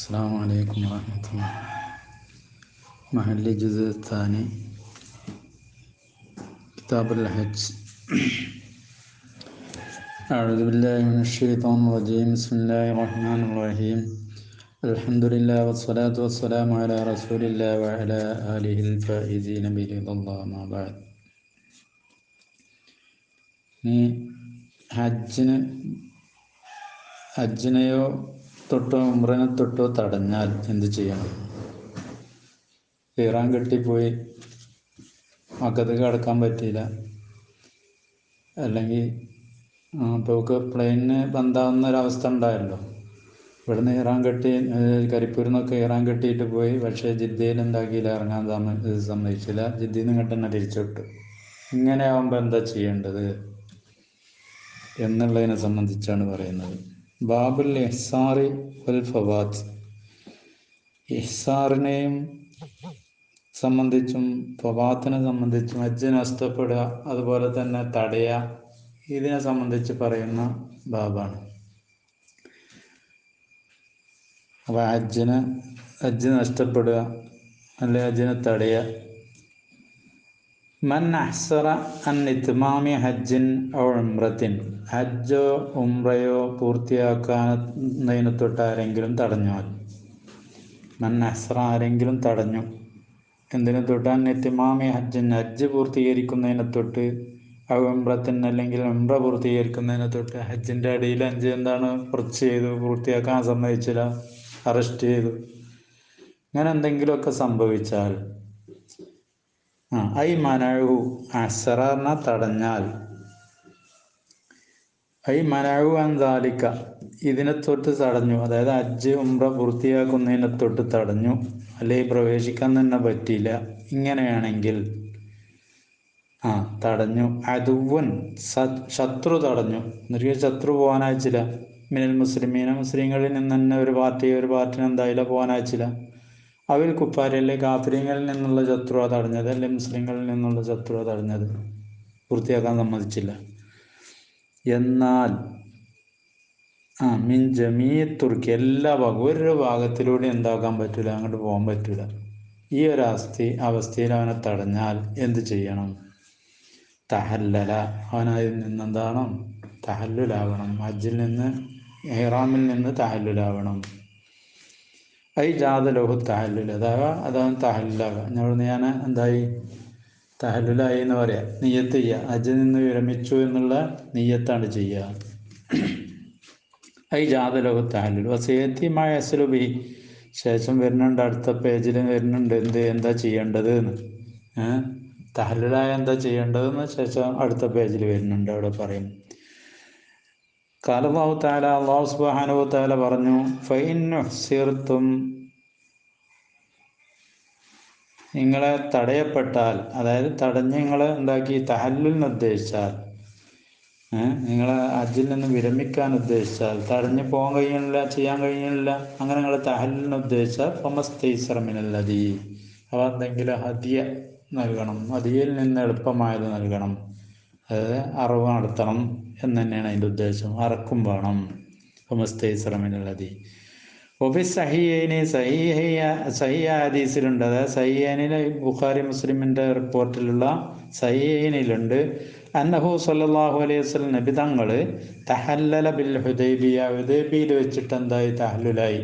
السلام عليكم ورحمة الله. محل الجزء الثاني كتاب الحج. أعوذ بالله من الشيطان الرجيم. بسم الله الرحمن الرحيم. الحمد لله والصلاة والسلام على رسول الله وعلى آله الفائزين برضا الله. ما بعد. ഹജ്ജിനെയോ തൊട്ടോ ഉംറനെ തൊട്ടോ തടഞ്ഞാൽ എന്ത് ചെയ്യണം? ഇഹ്റാം കെട്ടിപ്പോയി മക്കത്തേക്ക് കടക്കാൻ പറ്റിയില്ല, അല്ലെങ്കിൽ ഇപ്പോൾ പ്ലെയിനിന് ബന്ധാവുന്ന ഒരവസ്ഥ ഉണ്ടായല്ലോ. ഇവിടുന്ന് ഇഹ്റാം കെട്ടി കരിപ്പൂരിൽ നിന്നൊക്കെ ഇഹ്റാം കെട്ടിയിട്ട് പോയി, പക്ഷേ ജിദ്ദയിൽ എന്താക്കിയില്ല, ഇറങ്ങാൻ സമ്മതിച്ചില്ല. ജിദ്ദയിൽ നിന്ന് ഇങ്ങോട്ട് തന്നെ തിരിച്ചു വിട്ടു. ഇങ്ങനെ ആകുമ്പോൾ എന്താ ചെയ്യേണ്ടത് എന്നുള്ളതിനെ സംബന്ധിച്ചാണ് പറയുന്നത്. ബാബുൽ ഇഹ്സാറി വൽ ഫവാത്ത്. ഇഹ്സാറിനെയും സംബന്ധിച്ചും ഫവാത്തിനെ സംബന്ധിച്ചും, ഹജ്ജ് നഷ്ടപ്പെടുക അതുപോലെ തന്നെ തടയുക, ഇതിനെ സംബന്ധിച്ച് പറയുന്ന ബാബാണ്. അപ്പോൾ ഹജ്ജ് നഷ്ടപ്പെടുക അല്ലെങ്കിൽ ഹജ്ജിനെ തടയുക. മൻ അഹ്സറ അൻ ഇത്മാമി ഹജ്ജിൻ ഔ ഉംറത്തിൻ. ഹജ്ജോ ഉംറയോ പൂർത്തിയാക്കുന്നതിനെ തൊട്ട് ആരെങ്കിലും തടഞ്ഞാൽ, മൻ അഹ്സറ ആരെങ്കിലും തടഞ്ഞു, എന്തിനെ തൊട്ട്? അൻ ഇത്മാമി ഹജ്ജിൻ ഹജ്ജ് പൂർത്തീകരിക്കുന്നതിനെ തൊട്ട്, ഔ ഉംറത്തിൻ അല്ലെങ്കിൽ ഉംറ പൂർത്തീകരിക്കുന്നതിനെ തൊട്ട്. ഹജ്ജിൻ്റെ ഇടയിൽ കുറച്ച് ചെയ്തു, പൂർത്തിയാക്കാൻ സമ്മതിച്ചില്ല, അറസ്റ്റ് ചെയ്തു, അങ്ങനെ എന്തെങ്കിലുമൊക്കെ സംഭവിച്ചാൽ, ഐ മനഉ അഹ്സറ തടഞ്ഞാൽ, ഐ മനഉ അൻ ദാലിക ഇതിനെ തൊട്ട് തടഞ്ഞു, അതായത് ഹജ്ജ് ഉംറ പൂർത്തിയാക്കുന്നതിനെ തൊട്ട് തടഞ്ഞു, അല്ലെങ്കിൽ പ്രവേശിക്കാൻ തന്നെ പറ്റിയില്ല, ഇങ്ങനെയാണെങ്കിൽ തടഞ്ഞു. അദുവൻ ശത്രു തടഞ്ഞു, എന്നൊരു ശത്രു പോകാൻ അയച്ചില്ല. മിനൽ മുസ്ലിമീന മുസ്ലിങ്ങളിൽ നിന്ന് തന്നെ ഒരു പാർട്ടിന് എന്തായാലും പോകാൻ അയച്ചില്ല. അവൽ കുഫാരി അല്ലെ കാഫിര്യങ്ങളിൽ നിന്നുള്ള ശത്രുവ തടഞ്ഞത്, അല്ലെ മുസ്ലിങ്ങളിൽ നിന്നുള്ള ശത്രുവ തടഞ്ഞത്, പൂർത്തിയാക്കാൻ സമ്മതിച്ചില്ല. എന്നാൽ മിൻ ജമീ തുർക്കി എല്ലാ ഭാഗവും, ഒരു ഭാഗത്തിലൂടെ എന്താക്കാൻ പറ്റില്ല, അങ്ങോട്ട് പോകാൻ പറ്റില്ല. ഈ ഒരു അവസ്ഥയിൽ അവനെ തടഞ്ഞാൽ എന്ത് ചെയ്യണം? തഹല്ലല, അവനതിൽ നിന്ന് തഹല്ലുലാവണം. ഹജ്ജിൽ നിന്ന് ഇഹ്റാമിൽ നിന്ന് തഹല്ലുലാവണം. ഐ ജാദലഹു തഹല്ലുൽ, അതാണ് തഹല്ലുലാവുക. ഞാൻ എന്തായി തഹല്ലുലായി എന്ന് പറയാം, നിയ്യത്ത് ചെയ്യുക. ഹജ്ജിൽ നിന്ന് വിരമിച്ചു എന്നുള്ള നിയ്യത്താണ് ചെയ്യുക. ഐ ജാദലഹു തഹല്ലുൽ വസയത്തിമായ അസ്ലുബി. ശേഷം വരുന്നുണ്ട്, അടുത്ത പേജിൽ വരുന്നുണ്ട് എന്താ ചെയ്യേണ്ടത് എന്ന്. തഹല്ലുലായ എന്താ ചെയ്യേണ്ടതെന്ന് ശേഷം അടുത്ത പേജിൽ വരുന്നുണ്ട്, അവിടെ പറയും. ഖാല അല്ലാഹു തആല, അല്ലാഹു സുബ്ഹാനഹു വ തആല പറഞ്ഞു, ഫഇൻ ഉഹ്സിർതും, നിങ്ങളെ തടയപ്പെട്ടാൽ, അതായത് തടഞ്ഞ് നിങ്ങളെ തഹല്ലുലിന് ഉദ്ദേശിച്ചാൽ, നിങ്ങളെ ഹജ്ജിൽ നിന്ന് വിരമിക്കാൻ ഉദ്ദേശിച്ചാൽ, തടഞ്ഞ് പോകാൻ കഴിയണില്ല, ചെയ്യാൻ കഴിയണില്ല, അങ്ങനെ നിങ്ങൾ തഹല്ലുലിന് ഉദ്ദേശിച്ചാൽ ഫമസ്തൈസറ മിനൽ ഹദി, അവ എന്തെങ്കിലും ഹദിയ നൽകണം, ഹദിയയിൽ നിന്ന് എളുപ്പമായത് നൽകണം. അതായത് അറവ് നടത്തണം എന്ന് തന്നെയാണ് അതിൻ്റെ ഉദ്ദേശം. അറക്കും വേണം. ഫമസ്തൈസറ മിനൽ ഹദി. ഒഫി സഹിഹൈനി, സഹിഹ ഹദീസിലുണ്ട്, അതായത് സഹിഹൈനിൽ ബുഖാരി മുസ്ലിമിൻ്റെ റിപ്പോർട്ടിലുള്ള സഹിഹൈനിലുണ്ട്, അന്നഹു സ്വല്ലല്ലാഹു അലൈഹി വസല്ലം നബി തങ്ങൾ തഹല്ലല ബിൽ ഹുദൈബിയ, ഹുദൈബിയിൽ വെച്ചിട്ട് എന്തായി തഹല്ലുലായി.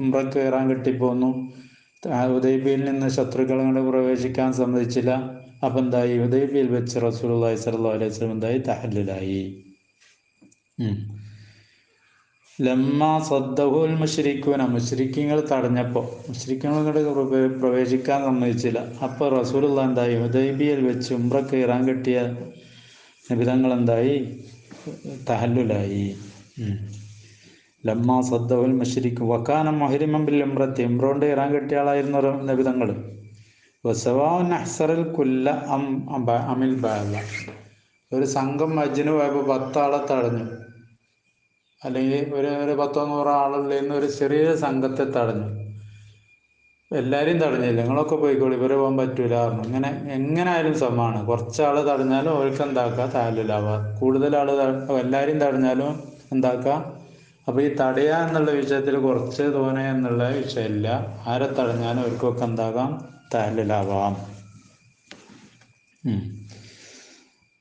ഉംറക്ക് ഇഹ്റാം കെട്ടിപ്പോന്നു. ഹുദൈബിയിൽ നിന്ന് ശത്രുക്കൾ കൊണ്ട് പ്രവേശിക്കാൻ സമ്മതിച്ചില്ല. അപ്പം എന്തായി? ഹുദൈബിയിൽ വെച്ച് റസൂലുള്ളാഹി സ്വല്ലല്ലാഹു അലൈഹി വസല്ലം എന്തായി തഹല്ലുലായി. ലമ്മാ സദ്ദഹുൽ മുശ്രിക്കൂന, മുശ്രിക്കീങ്ങൾ തടഞ്ഞപ്പോൾ, മുശ്രിക്കീങ്ങൾ പ്രവേശിക്കാൻ സമ്മതിച്ചില്ല. അപ്പോൾ റസൂലുള്ളാഹി എന്തായി? ഹുദൈബിയയിൽ വെച്ച് ഉംറക്ക് ഇഹ്റാം കെട്ടിയ നബിതങ്ങൾ എന്തായി? തഹല്ലുലായി. ലമ്മാ സദ്ദഹുൽ മുശ്രിക്കു വകാന മുഹ്രിമൻ ബിൽ ഉംറത്തി, ഉംറ കൊണ്ട് ഇഹ്റാം കെട്ടിയ ആളായിരുന്നു നബിതങ്ങൾ. വസവാഉൻ അഹ്സറൽ കുല്ല അമിൽ ബഅദ, ഒരു സംഘം ഹജ്ജിന് പോയപ്പോൾ 10 ആളെ തടഞ്ഞു, അല്ലെങ്കിൽ ഒരു 10-100 ആളുള്ളതിൽ ഒരു ചെറിയ സംഘത്തെ തടഞ്ഞു. എല്ലാവരെയും തടഞ്ഞില്ല, നിങ്ങളൊക്കെ പോയിക്കോളൂ, ഇവരെ പോകാൻ പറ്റൂല പറഞ്ഞു. ഇങ്ങനെ എങ്ങനായാലും സമമാണ്. കുറച്ചാൾ തടഞ്ഞാലും അവർക്ക് എന്താക്കുക? തഹല്ലുലാവുക. കൂടുതൽ ആൾ എല്ലാവരെയും തടഞ്ഞാലും എന്താക്കുക? അപ്പോൾ ഈ തടയുക എന്നുള്ള വിഷയത്തിൽ കുറച്ച് തോനെ എന്നുള്ള വിഷയമില്ല. ആരെ തടഞ്ഞാലും അവർക്കൊക്കെ എന്താകാം, തഹല്ലുലാവാം.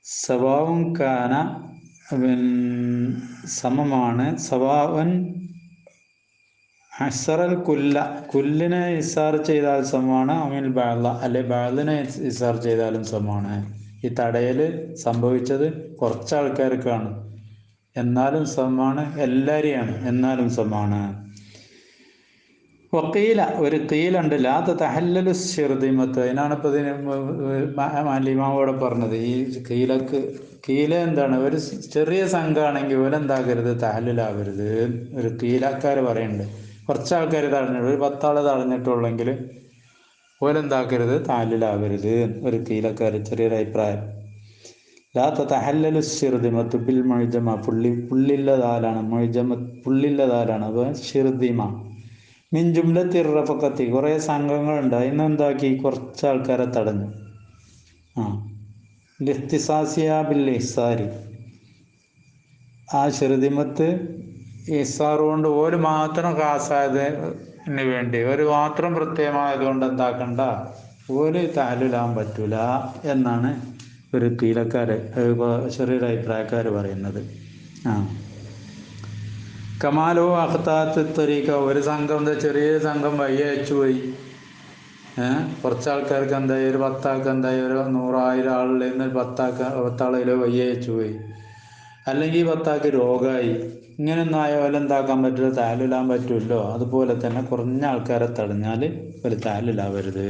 സവാവും കാന സമമാണ്. സവാവൻ അസറൽ കുല്ലിനെ ഇസാർ ചെയ്താൽ സമമാണ്. അമിൽ ബാള അല്ലെ ബാളിനെ ഇസാർ ചെയ്താലും സമമാണ്. ഈ തടയൽ സംഭവിച്ചത് കുറച്ച് ആൾക്കാർക്കാണ്, എന്നാലും സമമാണ്. എല്ലാവരെയാണ്, എന്നാലും സമമാണ്. വക്കീല ഒരു കീലുണ്ട്, ലാത്ത തഹല്ലലു ശിർദിമത്ത്. അതിനാണ് ഇപ്പോൾ ഇതിന് മാലിമാവോടെ പറഞ്ഞത്. ഈ കീല എന്താണ്, ഒരു ചെറിയ സംഘമാണെങ്കിൽ ഓലെന്താകരുത്, തഹല്ലുലാവരുത്. ഒരു കീലക്കാർ പറയുന്നുണ്ട്. കുറച്ച് ആൾക്കാർ തടഞ്ഞിട്ട്, ഒരു 10 ആൾ തടഞ്ഞിട്ടുള്ളെങ്കിൽ ഓലെന്താക്കരുത്, തഹല്ലുലാവരുത്. ഒരു കീലക്കാർ ചെറിയൊരു അഭിപ്രായം. ലാത്ത തഹല്ലലു ശിർദിമത്ത് ബിൽ മൊയ്ജമ. പുള്ളില്ലതാലാണ് മൊയ്ജമ, പുള്ളില്ലതാലാണ്. അത് ഷിർദിമ മിൻ ജുംലത്തി റഫഖത്തി. കുറേ സംഘങ്ങളുണ്ട്, അതിനെന്താക്കി, കുറച്ച് ആൾക്കാരെ തടഞ്ഞു. ലിഖ്തിസാസിയ ബിൽ ഇഹ്സാരി. ആ ഷിർദിമത്ത് ഇഹ്സാർ കൊണ്ട് ഒരു മാത്രം ഖാസായതിന് വേണ്ടി, ഒരു മാത്രം പ്രത്യേകമായതുകൊണ്ട് എന്താക്കണ്ട, ഒരു തഹല്ലുലാൻ പറ്റൂല എന്നാണ് ഒരു കീലക്കാര്, ചെറിയൊരു അഭിപ്രായക്കാർ പറയുന്നത്. കമാലോ അഖ്താത്ത് തരീക്ക. ഒരു സംഘം, ചെറിയ സംഘം വയ്യ അയച്ചു പോയി. കുറച്ച് ആൾക്കാർക്ക് എന്തായി, ഒരു 10 ആൾക്ക് എന്തായി, ഒരു 100,000 ആളിൽ നിന്ന് 10 ആളിലോ വയ്യ അയച്ചു പോയി. അല്ലെങ്കിൽ 10 ആൾക്ക് രോഗമായി. ഇങ്ങനെയൊന്നും ആയ പോലെ എന്താക്കാൻ പറ്റില്ല, തഹല്ലുലാൻ പറ്റുമല്ലോ. അതുപോലെ തന്നെ കുറഞ്ഞ ആൾക്കാരെ തടഞ്ഞാൽ ഒരു തഹല്ലുലാവരുത്.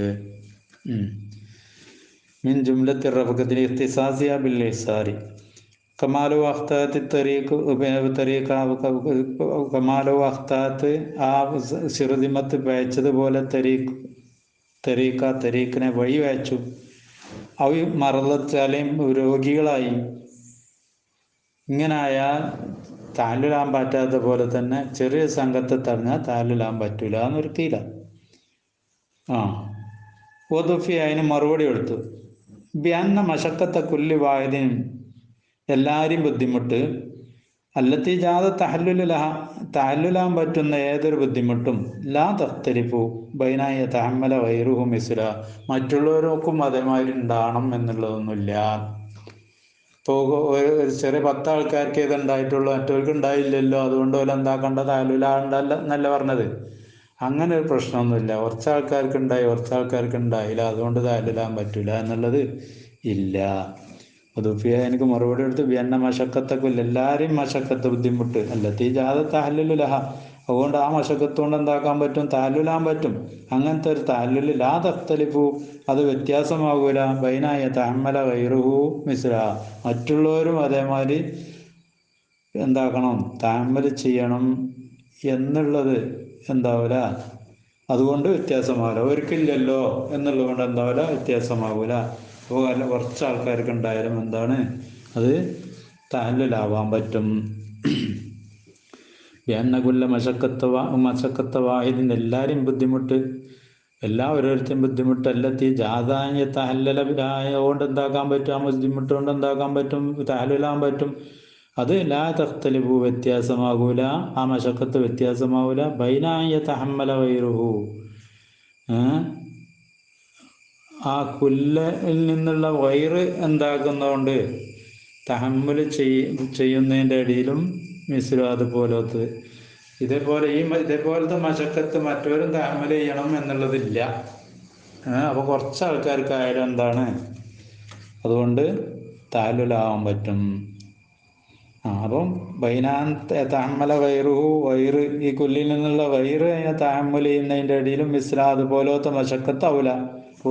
മിൻ ജുംലത്തി റഫഖത്തിൽ ഇഖ്തിസാസിയ ബിൽ ഇഹ്സാരി. കമാലോ അഖ്താത്ത് കമാലോ അഖ്താത്ത്. ആ ശിർദിമത്ത് പേച്ചതുപോലെ തരീക്കിനെ വഴി വായിച്ചു. അവ മറച്ചാലും രോഗികളായി. ഇങ്ങനായാൽ തഹല്ലുലാൻ പറ്റാത്ത പോലെ തന്നെ ചെറിയ സംഘത്തെ തടഞ്ഞാൽ തഹല്ലുലാൻ പറ്റൂല എന്നൊരു തീല. ഒതുഫി അതിന് മറുപടി കൊടുത്തു. ബിഅന്ന മശക്കത്ത കുല്ലി വാഹിദിൻ. എല്ലാവരെയും ബുദ്ധിമുട്ട്. അല്ലത്തി ജാത തഹല്ലുലാൻ പറ്റുന്ന ഏതൊരു ബുദ്ധിമുട്ടും ലാ തഖ്തലിഫു ബൈനായ തഹമ്മല വൈറുഹു മിസ്ല. മറ്റുള്ളവർക്കും അതേമാതിരി ഉണ്ടാകണം എന്നുള്ളതൊന്നുമില്ല. ഇപ്പോൾ ഒരു ചെറിയ 10 ആൾക്കാർക്ക് ഇതുണ്ടായിട്ടുള്ളൂ, മറ്റവർക്ക് ഉണ്ടായില്ലല്ലോ, അതുകൊണ്ട് പോലെ എന്താക്കേണ്ട, തഹല്ലുലാണ്ടല്ല എന്നല്ല പറഞ്ഞത്. അങ്ങനെ ഒരു പ്രശ്നമൊന്നുമില്ല. കുറച്ച് ആൾക്കാർക്ക് ഉണ്ടായി, കുറച്ച് ആൾക്കാർക്ക് ഉണ്ടായില്ല, അതുകൊണ്ട് തഹല്ലുലാൻ പറ്റില്ല എന്നുള്ളത് ഇല്ല. അതുഫിയ എനിക്ക് മറുപടി എടുത്ത് ബിഅന്ന മശക്കത്തക്കുല്ല. എല്ലാവരെയും മശക്കത്ത് ബുദ്ധിമുട്ട് അല്ലത്തി ജാത തഹല്ലുലഹ. അതുകൊണ്ട് ആ മശക്കത്ത് കൊണ്ട് എന്താക്കാൻ പറ്റും, തഹല്ലുലാൻ പറ്റും. അങ്ങനത്തെ ഒരു തഹല്ലുൽ ലാ തഖ്തലിഫു, അത് വ്യത്യാസമാകൂല. ബൈനായ തഹമ്മല ഗൈറുഹു മിസ്ല. മറ്റുള്ളവരും അതേമാതിരി എന്താക്കണം, തഹമ്മൽ ചെയ്യണം എന്നുള്ളത് എന്താവില്ല, അതുകൊണ്ട് വ്യത്യാസമാവില്ല. ഒരിക്കലില്ലല്ലോ എന്നുള്ളത് കൊണ്ട് എന്താവില്ല, വ്യത്യാസമാകൂല. അപ്പോൾ അല്ല കുറച്ച് ആൾക്കാർക്ക് ഉണ്ടായാലും എന്താണ്, അത് തഹല്ലുലാവാൻ പറ്റും. ബിഅന്നകുല്ല മശക്കത്ത വാഹിദിൻ്റെ. എല്ലാവരെയും ബുദ്ധിമുട്ട്, ഓരോരുത്തരും ബുദ്ധിമുട്ട്. അല്ലത്തി ജാതായ തഹല്ലലായ കൊണ്ട് എന്താക്കാൻ പറ്റും, ആ ബുദ്ധിമുട്ട് കൊണ്ട് എന്താക്കാൻ പറ്റും, തഹല്ലുലാൻ പറ്റും. അത് ലാ തഖ്തലിഫു വ്യത്യാസമാകൂല, ആ മശക്കത്ത് വ്യത്യാസമാകൂല. ബൈനായ തഹമ്മല വൈറുഹു. ആ കുല്ലിൽ നിന്നുള്ള വൈറ് എന്താക്കുന്നതുകൊണ്ട് തഹമ്മുൽ ചെയ്യുന്നതിൻ്റെ ഇടയിലും മിസ്ലു അതുപോലത്തെ ഇതേപോലത്തെ മശക്കത്ത് മറ്റവരും തഹമ്മുൽ ചെയ്യണം എന്നുള്ളതില്ല. അപ്പോൾ കുറച്ച് ആൾക്കാർക്കായാലും എന്താണ്, അതുകൊണ്ട് തഹല്ലുലാവാൻ പറ്റും. അപ്പം ബൈനാൻ തഹമ്മല വൈറുഹു. വൈറ്, ഈ കുല്ലിൽ നിന്നുള്ള വൈറ് അതിനെ തഹമ്മുൽ ചെയ്യുന്നതിൻ്റെ ഇടയിലും മിസ്ല അതുപോലത്തെ മശക്കത്ത് ആവില്ല.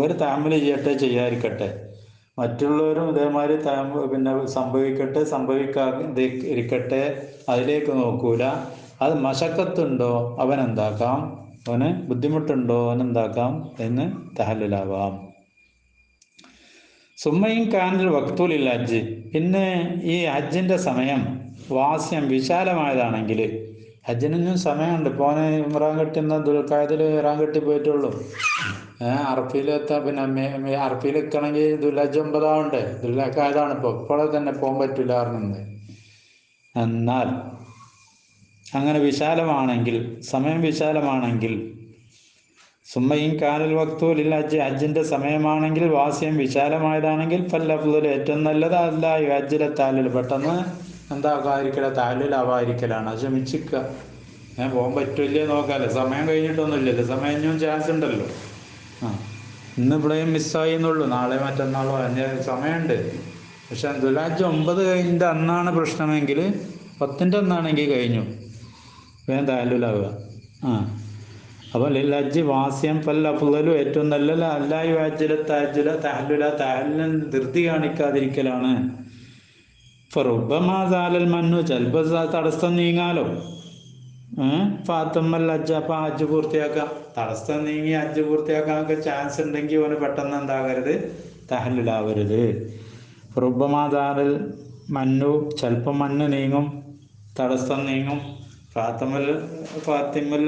ഒരു തഹമ്മുൽ ചെയ്യട്ടെ, ചെയ്യാതിരിക്കട്ടെ. മറ്റുള്ളവരും ഇതേമാതിരി സംഭവിക്കാതിരിക്കട്ടെ, അതിലേക്ക് നോക്കൂല. അത് മശക്കത്തുണ്ടോ അവനെന്താക്കാം, അവന് ബുദ്ധിമുട്ടുണ്ടോ അവനെന്താക്കാം എന്ന് തഹല്ലുലാവാം. സുമ്മയും കാനൽ വക്തുലിൽ ഹജ്ജ്. പിന്നെ ഈ ഹജ്ജിൻ്റെ സമയം വാസ്യം വിശാലമായതാണെങ്കിൽ, ഹജ്ജിനൊന്നും സമയമുണ്ട്. ഇപ്പോൾ ഇമ്രാൻ കെട്ടുന്ന ദുൽഖഅദിൽ ഇറാൻ കെട്ടി പോയിട്ടുള്ളൂ. അറഫയിലെത്താൻ, പിന്നെ അറഫയിൽ എത്തണമെങ്കിൽ ദുൽഹജ്ജ് 9 ആവണ്ടേ. ദുൽഖഅദാണ് ഇപ്പോഴെ തന്നെ പോകാൻ പറ്റില്ല പറഞ്ഞത്. എന്നാൽ അങ്ങനെ വിശാലമാണെങ്കിൽ, സമയം വിശാലമാണെങ്കിൽ, സുമ്മയും കാനൽ വക്തൂലിൽ ഹജ്ജിൻ്റെ സമയമാണെങ്കിൽ, വാസ്യം വിശാലമായതാണെങ്കിൽ, ഫല്ലഫ്ദൽ ഏറ്റവും നല്ലത് അല്ല ഹജ്ജിലെ താലിൽ പെട്ടെന്ന് എന്താകാതിരിക്കല, താലിലാവാതിരിക്കലാണ്. അത് ക്ഷമിച്ചിക്കുക. പോകാൻ പറ്റില്ലേ നോക്കാമല്ലോ, സമയം കഴിഞ്ഞിട്ടൊന്നുമില്ലല്ലോ, സമയം ഇനിയും ചാൻസ് ഉണ്ടല്ലോ. ഇന്ന് ഇവിടെയും മിസ്സായി എന്നുള്ളൂ, നാളെ മറ്റന്നാളോ അതിൻ്റെ സമയമുണ്ട്. പക്ഷെ ദുൽഹജ്ജ് 9 കഴിഞ്ഞിട്ട് അന്നാണ് പ്രശ്നമെങ്കിൽ 10ൻ്റെ അന്നാണെങ്കിൽ കഴിഞ്ഞു, വേഗം താലുലാവുക. അപ്പോൾ ലിൽ വാസ്യം ഫല്ലഫ്ളു ഏറ്റവും നല്ല അല്ലാഹി വാജില താജുല തഹല്ലുല തഹല്ലുൽ ധൃതി കാണിക്കാതിരിക്കലാണ്. ഫറുബ്ബമാസാലൽ മന്നു, ചിലപ്പോൾ തടസ്സം നീങ്ങാലോ. ഫാത്തമ്മൽ ഹജ്ജ്, അപ്പം ഹജ്ജ് പൂർത്തിയാക്കാം. തടസ്സം നീങ്ങി ഹജ്ജ് പൂർത്തിയാക്കാനൊക്കെ ചാൻസ് ഉണ്ടെങ്കിൽ അവന് പെട്ടെന്ന് എന്താകരുത്, തഹല്ലുലാവരുത്. ഫറുബ്ബമാസാലൽ മന്നു, ചിലപ്പം മണ്ണ് നീങ്ങും, തടസ്സം നീങ്ങും. ഫാത്തിമുൽ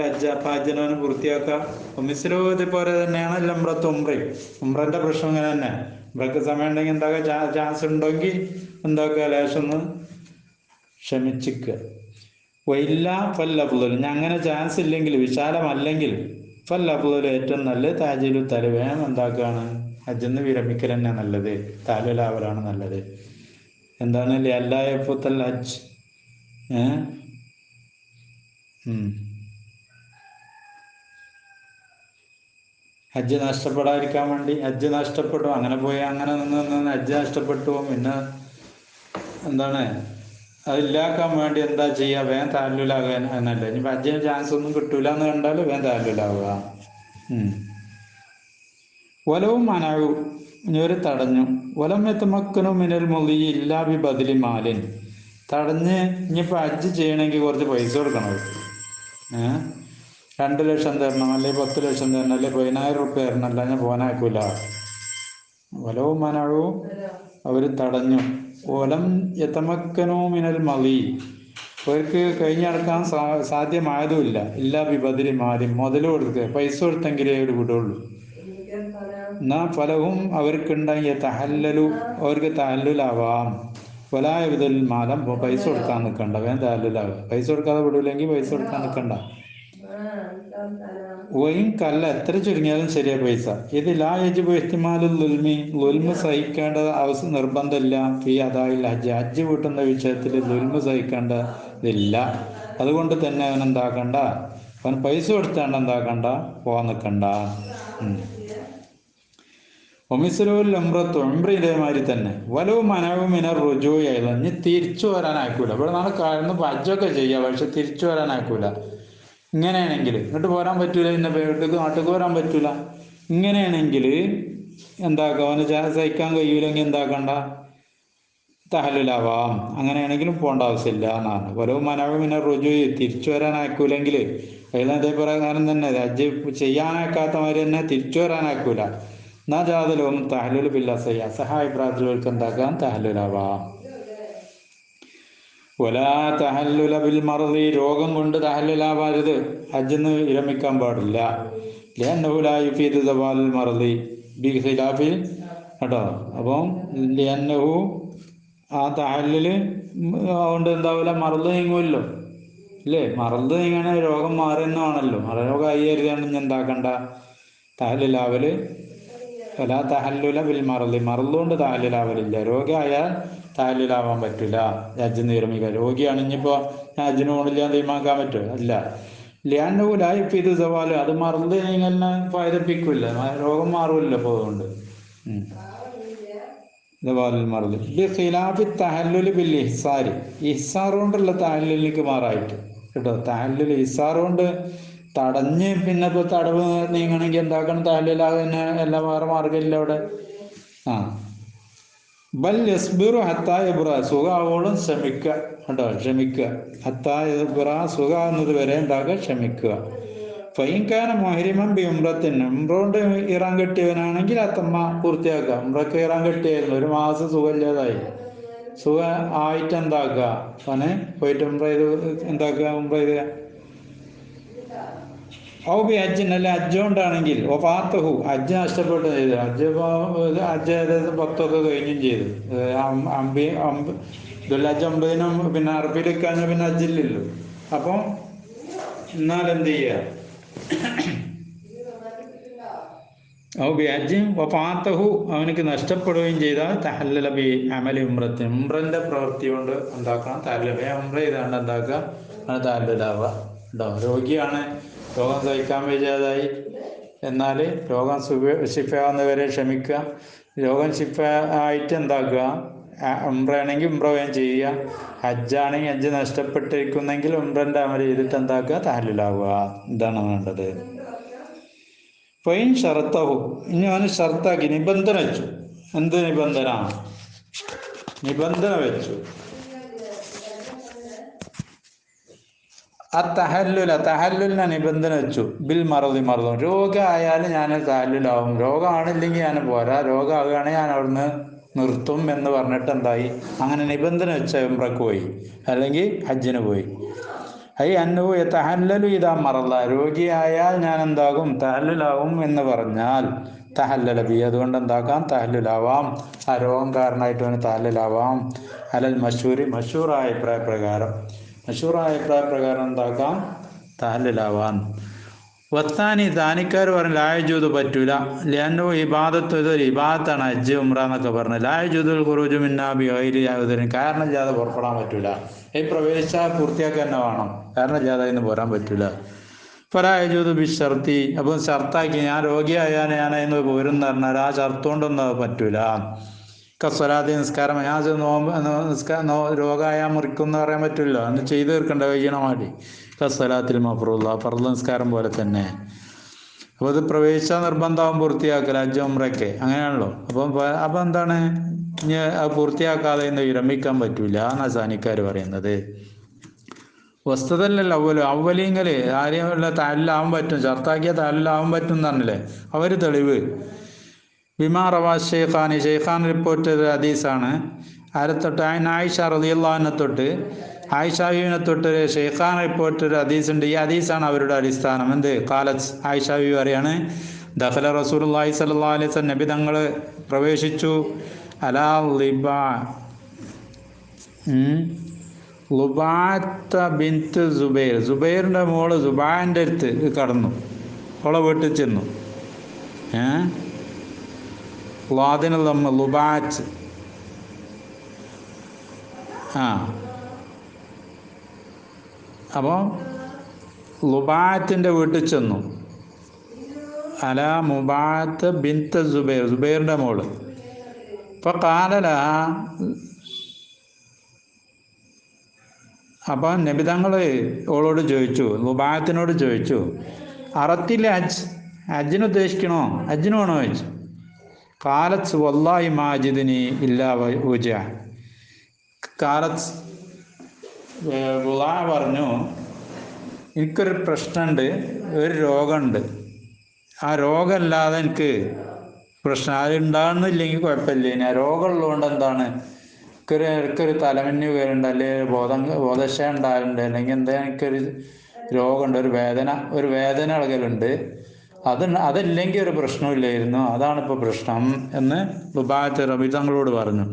ഹജ്ജ്, അപ്പം ഹജ്ജിനവന് പൂർത്തിയാക്കാം. മിസ്ലോകത്തെ പോലെ തന്നെയാണ് ലംറത്ത് ഉംറയും. ഉംറൻ്റെ പ്രശ്നം ഇങ്ങനെ തന്നെ. ഉംറയ്ക്ക് സമയം ഉണ്ടെങ്കിൽ എന്താക്കുക, ചാൻസ് ഉണ്ടെങ്കിൽ എന്താക്കുക, ലേശം ഒന്ന് ക്ഷമിച്ചിക്കുക. വൈല്ല ഫല്ലഫ്ളു, അങ്ങനെ ചാൻസ് ഇല്ലെങ്കിൽ, വിശാലമല്ലെങ്കിൽ, ഫല്ലഫ്ളു ഏറ്റവും നല്ലത് താജിലു തലവേം എന്താക്കുകയാണ്, ഹജ്ജിന്ന് വിരമിക്കൽ തന്നെ നല്ലത്, താലുലാവലാണ് നല്ലത്. എന്താണല്ലേ അല്ലായപ്പുത്തൽ ഹജ്ജ്. ഹജ്ജ് നഷ്ടപ്പെടാതിരിക്കാൻ വേണ്ടി, ഹജ്ജ് നഷ്ടപ്പെട്ടു, അങ്ങനെ പോയി അങ്ങനെ നിന്ന് ഹജ്ജ് നഷ്ടപ്പെട്ടു, പിന്നെ എന്താണ് അതില്ലാക്കാൻ വേണ്ടി എന്താ ചെയ്യുക, വേഗം താലുലാകാൻ എന്നല്ല. ഇനി ഹജ്ജിന് ചാൻസ് ഒന്നും കിട്ടൂല എന്ന് കണ്ടാൽ വേഗം താലുലാവുക. വലവും മനവും, ഇനി ഒരു തടഞ്ഞു. വലം എത്തമക്കനു മിനൽ മുളി ഇല്ലാ ബി ബദലി മാലിൻ, തടഞ്ഞ് ഇനിയിപ്പോൾ ഹജ്ജ് ചെയ്യണമെങ്കിൽ കുറച്ച് പൈസ കൊടുക്കണം. 2 ലക്ഷം തരണം, അല്ലെങ്കിൽ 10 ലക്ഷം തരണം, അല്ലെങ്കിൽ 10,000 റുപ്യ തരണം, അല്ല ഞാൻ പോനാക്കൂല. വലവും മനവും അവർ തടഞ്ഞു. വലം യതമക്കനു മിനൽ മളി, അവർക്ക് കഴിഞ്ഞടക്കാൻ സാധ്യമായതുമില്ല. ഇല്ലാ ബിബദലി മാലി, മുതൽ കൊടുക്കുക, പൈസ കൊടുത്തെങ്കിലേ അവർ വിടുള്ളൂ. എന്നാ ഫലവും അവർക്കുണ്ടായി തഹല്ലലു, അവർക്ക് തഹല്ലുലാവാം. വലായബദൽ മാലം, പൈസ കൊടുക്കാൻ നിൽക്കണ്ട, വേഗം തഹല്ലുലാവുക. പൈസ കൊടുക്കാതെ വിടൂലെങ്കിൽ പൈസ കൊടുക്കാൻ നിൽക്കണ്ട. വയും കല്ല, എത്ര ചുരുങ്ങിയാലും ശരിയാ പൈസ. ഇത് ലാ യജിബു ഇഹ്തിമാലുൽ ലുൽമ് സഹിക്കേണ്ട നിർബന്ധമില്ല. ഫീ അദാഇൽ ഹജ്ജ്, ഹജ്ജ് വീട്ടുന്ന വിഷയത്തിൽ ലുൽമ് സഹിക്കേണ്ടതില്ല. അതുകൊണ്ട് തന്നെ അവൻ എന്താക്കണ്ട, അവൻ പൈസ കൊടുത്താണ്ട് എന്താക്കണ്ട, പോകാൻ നിൽക്കണ്ട. ഒമിസ്ലുൽ ഉംറത്തു, ഉംറ ഇതേമാതിരി തന്നെ. വലവും മനവും മിനർ റുജൂ ആയത്, ഇനി തിരിച്ചു വരാനാക്കൂല. ഇവിടെ നാളെ കാരണം ഹജ്ജൊക്കെ ചെയ്യാം, പക്ഷെ തിരിച്ചു വരാനാക്കൂല. ഇങ്ങനെയാണെങ്കിൽ ഇങ്ങോട്ട് പോരാൻ പറ്റൂല, പിന്നെ വീട്ടിലേക്ക് നാട്ടിലേക്ക് വരാൻ പറ്റൂല. ഇങ്ങനെയാണെങ്കിൽ എന്താക്കുക, അവന് സഹിക്കാൻ കഴിയൂലെങ്കിൽ എന്താക്കണ്ട, തഹല്ലുലാവാം. അങ്ങനെയാണെങ്കിലും പോകേണ്ട ആവശ്യമില്ല എന്നാണ്. വലവും മനവും പിന്നെ റുജു, തിരിച്ചു വരാനാക്കൂലെങ്കിൽ അതിൽ അതേ പ്രകാരം തന്നെ ഹജ്ജ് ചെയ്യാനാക്കാത്ത മാതിരി തന്നെ തിരിച്ചു വരാനാക്കൂല. എന്നാ ജാതലവും തഹല്ലുൽ ബിൽ അസഹായിപ്രായത്തിലേക്ക് എന്താക്കാം, തഹല്ലുലാവാം. വലാ തഹല്ലുല ബിൽ മർദി, രോഗം കൊണ്ട് തഹല്ലുലാവരുത്, ഹജ്ജിന്ന് വിരമിക്കാൻ പാടില്ല. ലിഅന്നഹു ലാ യുഫീദു സവാലുൽ മർദി ബി ഖിലാഫിൽ, കേട്ടോ. അപ്പം ലിഅന്നഹു, ആ തഹല്ലുൽ അതുകൊണ്ട് എന്താവില്ല, മർദ് നീങ്ങുമല്ലോ, ഇല്ലേ? മർദ് നീങ്ങണ രോഗം മാറുന്നതാണല്ലോ. രോഗമായി കരുതിയാണെങ്കിൽ എന്താക്കണ്ട, തഹല്ലുലാവൽ. വലാ തഹല്ലുല ബിൽ മർദി, മർദുകൊണ്ട് തഹല്ലുലാവലില്ല. രോഗിയായാൽ തഹല്ലുലാവാൻ പറ്റില്ല, ഹജ്ജിന്ന് വിരമിക്കുക. രോഗിയാണിപ്പോൾ ഹജ്ജിന് പോകണില്ല തീരുമാനിക്കാൻ പറ്റുമോ? അല്ല. ലിഅന്നഹു ലാ യുഫീദു സവാൽ, അത് മർദ് നീങ്ങലിനെ ഫായദപ്പിക്കില്ല, രോഗം മാറുമല്ലോ. അപ്പോൾ അതുകൊണ്ട് സവാലുൽ മർദി ബി ഖിലാഫി തഹല്ലുൽ ബിൽ ഇഹ്സാർ, ഇഹ്സാർ കൊണ്ടുള്ള തഹല്ലുലിലേക്ക് മാറായിട്ട്, കേട്ടോ. തഹല്ലുൽ ഇഹ്സാർ കൊണ്ട് തടഞ്ഞ് പിന്നെ ഇപ്പോൾ തടവ് നീങ്ങണമെങ്കിൽ എന്താക്കണം, തഹല്ലുലാകാൻ എല്ലാ വേറെ മാർഗ്ഗമില്ല അവിടെ. ബൽ യസ്ബിറു ഹത്താ യബ്റ, സുഖാവോളം ശ്രമിക്കുക, കേട്ടോ, ക്ഷമിക്കുക. ഹത്താ യബ്റ, സുഖാവുന്നത് വരെ ഉണ്ടാക്കുക, ക്ഷമിക്കുക. ഫൈൻകാന മുഹരിമൻ ബി ഉംറത്തിന്, ഉംറോണ്ട് ഇറാൻ കെട്ടിയവനാണെങ്കിൽ അത്തമ്മ പൂർത്തിയാക്കുക. ഉംറക്ക് ഇറാൻ കെട്ടിയായിരുന്നു, 1 മാസം സുഖമില്ലാതായി, സുഖം ആയിട്ട് എന്താക്കുക, അവനെ പോയിട്ട് ഉംറ ചെയ്ത് എന്താക്കുക, ഉംറ ചെയ്ത്. ഔ ബി ഹജ്ജിൻ, അല്ല ഹജ്ജ് കൊണ്ടാണെങ്കിൽ ഫാത്തഹു, ഹജ്ജ് നഷ്ടപ്പെട്ടു ചെയ്തു. ഹജ്ജ് ഏകദേശം 10 കഴിഞ്ഞും ചെയ്തു. ദുൽഹജ്ജ് 9 പിന്നെ അറബിയിലേക്കാഞ്ഞ പിന്നെ ഹജ്ജില്ലല്ലോ. അപ്പം എന്നാൽ എന്ത് ചെയ്യുക, ഹജ്ജിൻ വഫാത്തഹു അവനക്ക് നഷ്ടപ്പെടുകയും ചെയ്താൽ തഹല്ലല ബി അമലി ഉംറത്തിന് ഉംറൻ്റെ പ്രവൃത്തി കൊണ്ട് എന്താക്കണം, തഹല്ലല ഉംറ ചെയ്താണ്ട് എന്താക്കുക, അത് തഹല്ലലാവുക. ഉണ്ടാവും. രോഗിയാണ്, രോഗം സഹിക്കാൻ വയ്യാതായി, എന്നാൽ രോഗം ശിഫയാവുന്നവരെ ക്ഷമിക്കുക. രോഗം ശിഫ ആയിട്ട് എന്താക്കുക, ഉംറയാണെങ്കിൽ ഉംറ വേഗം ചെയ്യുക. ഹജ്ജാണെങ്കിൽ ഹജ്ജ് നഷ്ടപ്പെട്ടിരിക്കുന്നെങ്കിൽ ഉംറൻ്റെ അമൽ ചെയ്തിട്ട് എന്താക്കുക, തഹല്ലലാവുക. ഇതാണ് വേണ്ടത്. ഫൈൻ ഷറത്തഹു, ഇനി അവന് ഷർത്താക്കി, നിബന്ധന വെച്ചു. എന്ത് നിബന്ധന? നിബന്ധന വെച്ചു. ആ തഹല്ലുലിനെ നിബന്ധന വെച്ചു. ബിൽ മറതും രോഗമായാലും ഞാൻ തഹല്ലുലാവും, രോഗമാണില്ലെങ്കിൽ ഞാൻ പോരാ, രോഗമാകുകയാണെങ്കിൽ ഞാൻ അവിടുന്ന് നിർത്തും എന്ന് പറഞ്ഞിട്ട് എന്തായി, അങ്ങനെ നിബന്ധന വെച്ച ഉംറക്ക് പോയി, അല്ലെങ്കിൽ ഹജ്ജിന് പോയി. അന്നു തഹല്ലലു ഇതാ മറല്ല, രോഗിയായാൽ ഞാൻ എന്താകും, തഹല്ലുലാവും എന്ന് പറഞ്ഞാൽ തഹല്ലല ബി, അതുകൊണ്ട് എന്താക്കാം, തഹല്ലുലാവാം. ആ രോഗം കാരണമായിട്ട് അവന് തഹല്ലുലാവാം. അലൽ മഷൂറായ അഭിപ്രായപ്രകാരം എന്താക്കാം, തഹല്ലുലാവാൻ. വത്താനി ദാനിക്കാർ പറഞ്ഞു ലായജൂത് പറ്റൂല, ലിയന്നോ ഇബാദത്ത്, ഇതൊരു ഇബാദത്താണ് ഹജ്ജ് ഉംറ എന്നൊക്കെ പറഞ്ഞു. ലായജൂദുൽ ഖുറൂജു മിന്നാ ബിഗൈരി യാതൊരു കാരണം ഇല്ലാതെ പുറപ്പെടാൻ പറ്റൂല. ഈ പ്രവേശിച്ചാൽ പൂർത്തിയാക്കുക തന്നെ വേണം, കാരണം ഇല്ലാതെ ഇന്ന് പോരാൻ പറ്റൂല. ഫലായജൂദു ബി ഷർത്തി, അപ്പം ഷർത്താക്കി, ഞാൻ രോഗിയായാൽ ഞാൻ അതിന് പോരും എന്ന് പറഞ്ഞാൽ ആ ഷർത്ത് കൊണ്ടൊന്നും അത് പറ്റൂല. കസ്വലാത്തി നിസ്കാരം, ഞാൻ രോഗമായാൽ മുറിക്കും എന്ന് പറയാൻ പറ്റില്ല, അന്ന് ചെയ്ത് തീർക്കണ്ട കഴിയണമാടി. കസ്വലാത്തിൽ മഫ്റൂദ, ഫർദ് നിസ്കാരം പോലെ തന്നെ. അപ്പോൾ ഇത് പ്രവേശിച്ചാൽ നിർബന്ധമാവും പൂർത്തിയാക്കൽ, ഹജ്ജ് ഉംറയ്ക്ക് അങ്ങനെയാണല്ലോ. അപ്പം എന്താണ്, ഇനി അത് പൂർത്തിയാക്കാതെ ഇന്ന് വിരമിക്കാൻ പറ്റൂല എന്നാണ് സാനിക്കാർ പറയുന്നത്. വസ്തുതല്ലല്ലോ അവലിങ്ങൾ ആരെയും തഹല്ലുലാവാൻ പറ്റും, ഷർത്താക്കിയാൽ തഹല്ലുലാവാൻ പറ്റും എന്നറിഞ്ഞില്ലേ, അവർ തെളിവ്. ബിമാ റവാ ഷെയ്ഖാൻ റിപ്പോർട്ട് ചെയ്ത ഹദീസാണ്. തൊട്ട് ആയിഷ റളിയല്ലാഹു അൻഹ തൊട്ട് ആയിഷാവിനെ തൊട്ട് ഷെയ്ഖാൻ റിപ്പോർട്ട് ചെയ്ത ഹദീസുണ്ട്. ഈ ഹദീസാണ് അവരുടെ അടിസ്ഥാനം. എന്ത് ഖാലത്ത്, ആയിഷാവി പറയാണ്, ദഖല റസൂലുള്ളാഹി സ്വല്ലല്ലാഹു അലൈഹി വസല്ലം, നബി തങ്ങൾ പ്രവേശിച്ചു, അലാ ലുബാത്ത ബിൻത്ത് സുബൈർ, സുബൈറിൻ്റെ മോള് സുബാൻ്റെ അടുത്ത് കടന്നു, അവളെ വീട്ടിൽ ചെന്നു. ലാദിനുള്ള ലുബാച്ച്, അപ്പോൾ ലുബാത്തിൻ്റെ വീട്ടിൽ ചെന്നു. അല മുബാത്ത് ബിൻത്ത് സുബൈർ, സുബൈറിൻ്റെ മോള്. അപ്പോൾ കാലല, അപ്പം നബിതങ്ങൾ ഓളോട് ചോദിച്ചു, ലുബാത്തിനോട് ചോദിച്ചു, അറത്തില്ല ഹജ്ജിന് ഉദ്ദേശിക്കണോ, ഹജ്ജിന് വേണോ ചോദിച്ചു. കാലത്ത് വല്ലാഹി മാജിദിനി ഇല്ലാ വജ, കാലത്ത് പറഞ്ഞു, എനിക്കൊരു പ്രശ്നമുണ്ട്, ഒരു രോഗമുണ്ട്, ആ രോഗമല്ലാതെ എനിക്ക് പ്രശ്നം, അത് ഉണ്ടാകുന്നില്ലെങ്കിൽ കുഴപ്പമില്ല, ഇനി ആ രോഗമുള്ളതുകൊണ്ട് എന്താണ്, എനിക്കൊരു തലമിന്നി വരുന്നുണ്ട്, അല്ലെങ്കിൽ ബോധക്ഷയം ഉണ്ടാകലുണ്ട്, അല്ലെങ്കിൽ എന്താ എനിക്കൊരു രോഗമുണ്ട്, ഒരു വേദന ഇളകലുണ്ട്, അതല്ലെങ്കിൽ ഒരു പ്രശ്നമില്ലായിരുന്നു, അതാണിപ്പോൾ പ്രശ്നം എന്ന് ലുബാത്ത് നബിതങ്ങളോട് പറഞ്ഞു.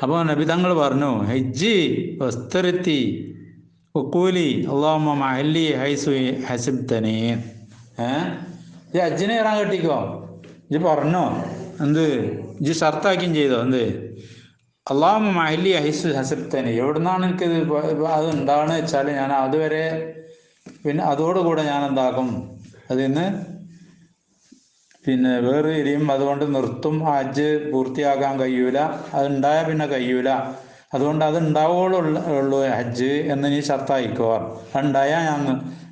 അപ്പോൾ നബിതങ്ങൾ പറഞ്ഞു, ഹജ്ജി വസ്തരത്തി ഉക്കൂലി അല്ലാഹുമ്മ മഹല്ലി ഹൈസു ഹസിബ്തനി, ഈ ഹജ്ജിനെ കയറാൻ കെട്ടിക്കോ, ഇത് പറഞ്ഞോ, എന്ത് ഇജ് ഷർത്താക്കിയും ചെയ്തോ, എന്ത് അല്ലാഹുമ്മ മഹല്ലി ഹൈസു ഹസിബ്തനി, എവിടുന്നാണ് എനിക്കിത് അത് ഉണ്ടാകുന്നത് വെച്ചാൽ ഞാൻ അതുവരെ, പിന്നെ അതോടുകൂടെ ഞാൻ എന്താക്കും, അതിന്ന് പിന്നെ വേറെ ഇരിയും, അതുകൊണ്ട് നിർത്തും, ഹജ്ജ് പൂർത്തിയാക്കാൻ കഴിയൂല, അതുണ്ടായാൽ പിന്നെ കഴിയൂല, അതുകൊണ്ട് അത് ഉണ്ടാവുള്ളൂ ഹജ്ജ് എന്ന് നീ ഷർത്താക്കിക്കോ, അതുണ്ടായാൽ ഞാൻ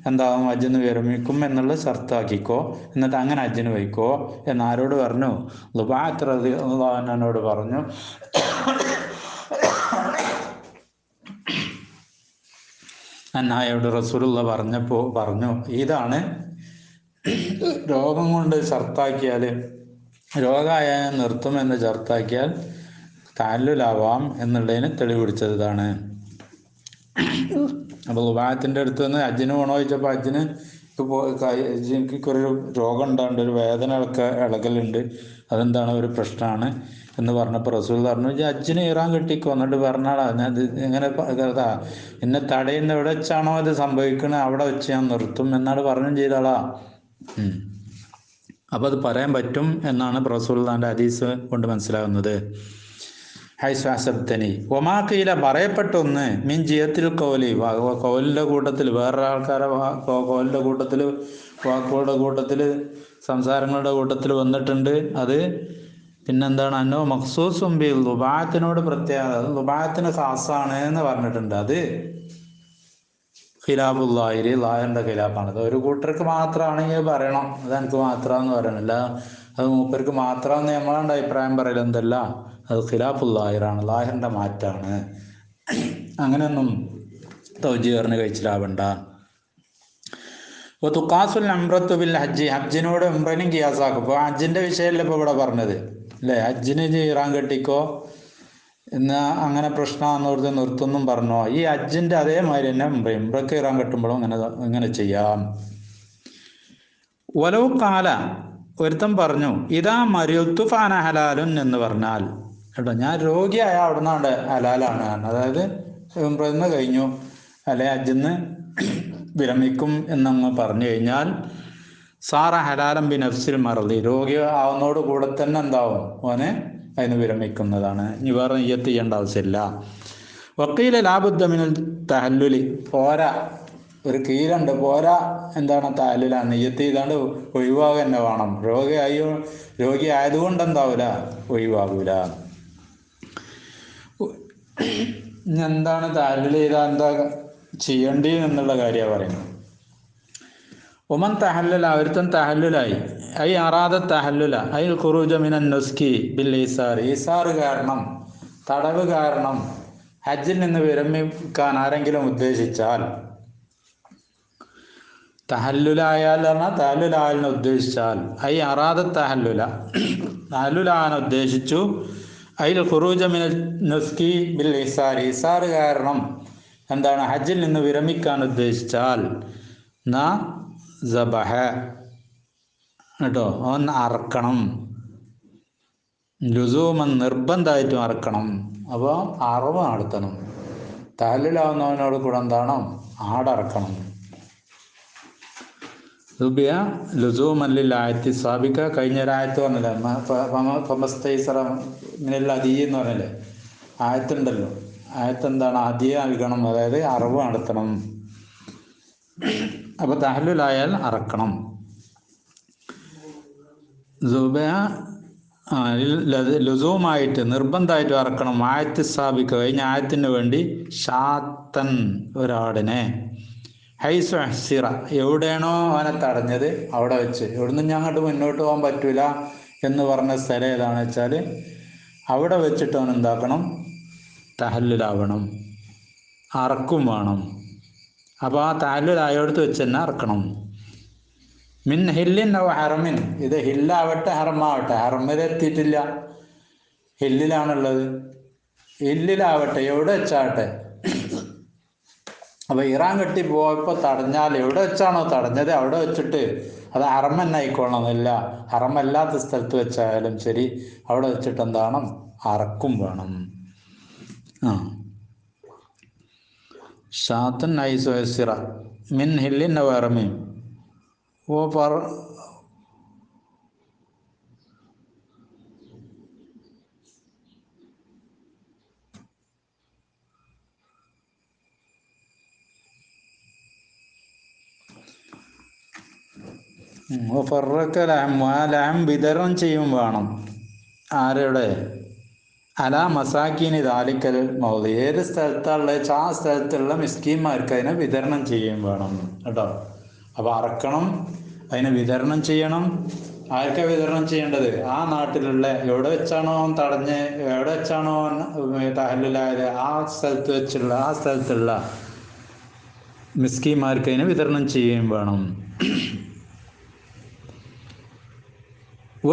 എന്താകും, ഹജ്ജിന്ന് വിരമിക്കും എന്നുള്ള ഷർത്താക്കിക്കോ, എന്നിട്ട് അങ്ങനെ ഹജ്ജിന് പോയിക്കോ എന്നാരോട് പറഞ്ഞു, ലുബാത്ത് റളിയല്ലാഹു അൻഹയോട് പറഞ്ഞു. അന്നായോട് റസൂലുള്ള പറഞ്ഞു, ഇതാണ് രോഗം കൊണ്ട് ഷർത്താക്കിയാൽ, രോഗമായ നിർത്തുമെന്ന് ഷർത്താക്കിയാൽ തഹല്ലുലാവാം എന്നുള്ളതിന് തെളിവ് പിടിച്ചത് ഇതാണ്. അപ്പോൾ ലുബാത്തിൻ്റെ അടുത്ത് നിന്ന് ഹജ്ജിന് പോകണോ ചോദിച്ചപ്പോൾ ഹജ്ജിന് എനിക്കൊരു രോഗം ഉണ്ടാകുന്നുണ്ട്, ഒരു വേദന ഇളകലുണ്ട്, അതെന്താണ് ഒരു പ്രശ്നമാണ് എന്ന് പറഞ്ഞപ്പോൾ റസൂൽ പറഞ്ഞു, ഹജ്ജിന് ഇറാൻ കെട്ടിക്കോ, എന്നിട്ട് പറഞ്ഞാളാ ഇത് എങ്ങനെ എന്നെ തടയുന്ന എവിടെ വെച്ചാണോ ഇത് സംഭവിക്കുന്നത് അവിടെ വെച്ച് ഞാൻ നിർത്തും എന്നാണ് പറഞ്ഞും ചെയ്താളാ. അപ്പോൾ അത് പറയാൻ പറ്റും എന്നാണ് റസൂലുള്ളാഹിന്റെ ഹദീസ് കൊണ്ട് മനസ്സിലാകുന്നത്. ഹൈസ്വാസബ്തനി ഒമാക്കയില പറയപ്പെട്ടൊന്ന് മിൻ ജിയത്തിൽ കോലി, കോലിൻ്റെ കൂട്ടത്തിൽ വേറൊരാൾക്കാരെ കോലിൻ്റെ കൂട്ടത്തിൽ വാക്കുകളുടെ കൂട്ടത്തിൽ സംസാരങ്ങളുടെ കൂട്ടത്തിൽ വന്നിട്ടുണ്ട്. അത് പിന്നെന്താണ്, അന്നോ മഖ്സൂസും ബി ലുബാത്തിനോട് പ്രത്യേകത, അത് ലുബാത്തിന് ഖാസാണ് എന്ന് പറഞ്ഞിട്ടുണ്ട്. അത് ഖിലാഫുല്ലാഹിരി, ലാഹിറിൻ്റെ ഖിലാഫാണ്. അത് ഒരു കൂട്ടർക്ക് മാത്രമാണെങ്കിൽ പറയണം, അത് എനിക്ക് മാത്രമെന്ന് പറയണില്ല, അത് മൂപ്പർക്ക് മാത്രമെന്ന് നമ്മളാണ്ട് അഭിപ്രായം പറയൽ എന്തല്ല, അത് ഖിലാഫുല്ലാഹിറാണ്, ലാഹിറിൻ്റെ മാറ്റാണ്. അങ്ങനെയൊന്നും തൗജീഹറിന് കഴിച്ചിലാവണ്ട. അപ്പോൾ തുക്കാസുൽ അംറത്തു ബിൽ ഹജ്ജി, ഹജ്ജിനോട് ഉംറനും കിയാസാക്കും. ഇപ്പോൾ ഹജ്ജിൻ്റെ വിഷയമല്ല ഇപ്പോൾ ഇവിടെ പറഞ്ഞത് അല്ലേ, ഹജ്ജിന് ഇറാൻ കെട്ടിക്കോ എന്നാ അങ്ങനെ പ്രശ്നമാണെന്നോർത്ത് നിർത്തുന്നും പറഞ്ഞോ. ഈ ഹജ്ജിൻ്റെ അതേമാതിരി തന്നെ ഉംറയ്ക്ക് ഇറാൻ കെട്ടുമ്പോഴും ഇങ്ങനെ ചെയ്യാം. വലൗ കാല, ഒരുത്തൻ പറഞ്ഞു ഇതാ മരിയത്തു ഫാന ഹലാലുൻ എന്ന് പറഞ്ഞാൽ, കേട്ടോ ഞാൻ രോഗിയായ അവിടെ നിന്നാണ്ട് ഹലാലാണ്, അതായത് ഉംറയിൽ നിന്ന് കഴിഞ്ഞു അല്ലെ ഹജ്ജിന്ന് വിരമിക്കും എന്നങ്ങ് പറഞ്ഞു കഴിഞ്ഞാൽ സാറ ഹലാലം ബി നഫ്സിൽ മറലി, രോഗി ആവുന്നതോട് കൂടെ തന്നെ എന്താവും, ഓനെ അതിന് വിരമിക്കുന്നതാണ്, ഇനി വേറെ നിയ്യത്ത് ചെയ്യേണ്ട ആവശ്യമില്ല. വക്കീല ലാബുദ്ദമിനൽ തഹല്ലുലി, പോരാ, ഒരു കീലുണ്ട്, പോരാ എന്താണ് തഹല്ലുലാണ്, നിയ്യത്ത് ചെയ്താണ്ട് ഒഴിവാകുക തന്നെ വേണം. രോഗി ആയതുകൊണ്ട് എന്താവില്ല, ഒഴിവാകൂല. ഇനി എന്താണ് തഹല്ലുൽ ചെയ്താൽ എന്താ ചെയ്യേണ്ടി എന്നുള്ള കാര്യമാണ് പറയുന്നത്. ഒമൻ തഹല്ലുല, ഒരുത്തൻ തഹല്ലുലായി, ഐ അറാദ തഹല്ലുല ഐ ഖുറൂജ മിനൻ നുസ്കി ബിൽ ഈസാർ, ഈസാർ കാരണം, തടവ് കാരണം ഹജ്ജിൽ നിന്ന് വിരമിക്കാൻ ആരെങ്കിലും ഉദ്ദേശിച്ചാൽ, തഹല്ലുലായാൽ പറഞ്ഞാൽ തഹല്ലുലായാലിനെ ഉദ്ദേശിച്ചാൽ, ഐ അറാദ തഹല്ലുല, തഹല്ലുലാൻ ഉദ്ദേശിച്ചു, ഐ ഖുറൂജ മിനൻ നുസ്കി ബിൽ ഈസാർ, ഈസാർ കാരണം എന്താണ് ഹജ്ജിൽ നിന്ന് വിരമിക്കാൻ ഉദ്ദേശിച്ചാൽ, സബഹ, കേട്ടോ, അവൻ അറക്കണം, ലുസൂമൻ നിർബന്ധമായിട്ടും അറക്കണം. അപ്പോൾ അറവ് നടത്തണം. തഹല്ലുലാവുന്നവനോട് കൂടെ എന്താണ്, ആടറക്കണം. സുബിയ ലുസൂമല്ലിൽ ആയത്തി സാബിക്ക, കഴിഞ്ഞ ഒരായത്ത് പറഞ്ഞില്ലേ, ഇങ്ങനെയുള്ള അദീ എന്ന് പറഞ്ഞല്ലേ ആയത്തുണ്ടല്ലോ, ആയത്ത് എന്താണ്, അദിയ നൽകണം, അതായത് അറവ് നടത്തണം. അപ്പോൾ തഹല്ലുലായാൽ അറക്കണം. ലുസൂമായിട്ട് നിർബന്ധമായിട്ട് അറക്കണം. ആയത്ത് സ്ഥാപിക്കുക, കഴിഞ്ഞ ആയത്തിന് വേണ്ടി ഷാത്തൻ, ഒരാടിനെ, ഹൈസു അഹ്സിറ, എവിടെയാണോ അവനെ തടഞ്ഞത് അവിടെ വെച്ച്, എവിടുന്ന് ഞാൻ അങ്ങോട്ട് മുന്നോട്ട് പോകാൻ പറ്റൂല എന്ന് പറഞ്ഞ സ്ഥലം ഏതാണെന്ന് വെച്ചാൽ അവിടെ വെച്ചിട്ട് അവൻ എന്താക്കണം, തഹല്ലുലാവണം, അറക്കും വേണം. അപ്പോൾ ആ തഹല്ലുലായോടത്ത് വെച്ച് തന്നെ അറക്കണം. മിൻ ഹില്ലിൻ ഔ ഹറമിൻ, ഇത് ഹില്ലാവട്ടെ ഹറമാവട്ടെ, ഹറമിലെത്തിയിട്ടില്ല, ഹില്ലിലാണുള്ളത്, ഹില്ലിലാവട്ടെ, എവിടെ വെച്ചാവട്ടെ. അപ്പോൾ ഇറാൻ കെട്ടി പോയപ്പോൾ തടഞ്ഞാൽ എവിടെ വെച്ചാണോ തടഞ്ഞത് അവിടെ വെച്ചിട്ട്, അത് ഹറം തന്നെ ആയിക്കൊള്ളണമെന്നില്ല, ഹറമല്ലാത്ത സ്ഥലത്ത് വെച്ചായാലും ശരി അവിടെ വെച്ചിട്ട് എന്താണ്, അറക്കും വേണം. ഷാത്തൻ ഐസുറ മിൻ ഹില്ലിൻ ഔ ഹറമിൻ. ഓ പറ ഫറക്ക ലഹം, ആ ലഹം വിതരണം ചെയ്യും വേണം. ആരുടെ, അലാ മസാക്കീനി ദാലിക്കൽ മൗദി, ഏത് സ്ഥലത്തുള്ള ആ സ്ഥലത്തുള്ള മിസ്കീന്മാർക്ക് അതിനെ വിതരണം ചെയ്യും വേണം, കേട്ടോ. അപ്പോൾ അറക്കണം, അതിനെ വിതരണം ചെയ്യണം. ആർക്കാണ് വിതരണം ചെയ്യേണ്ടത്, ആ നാട്ടിലുള്ള, എവിടെ വെച്ചാണോ തടഞ്ഞ്, എവിടെ വെച്ചാണോ തഹല്ലുലായത് ആ സ്ഥലത്തുള്ള മിസ്കീന്മാർക്ക് അതിനെ വിതരണം ചെയ്യുകയും വേണം.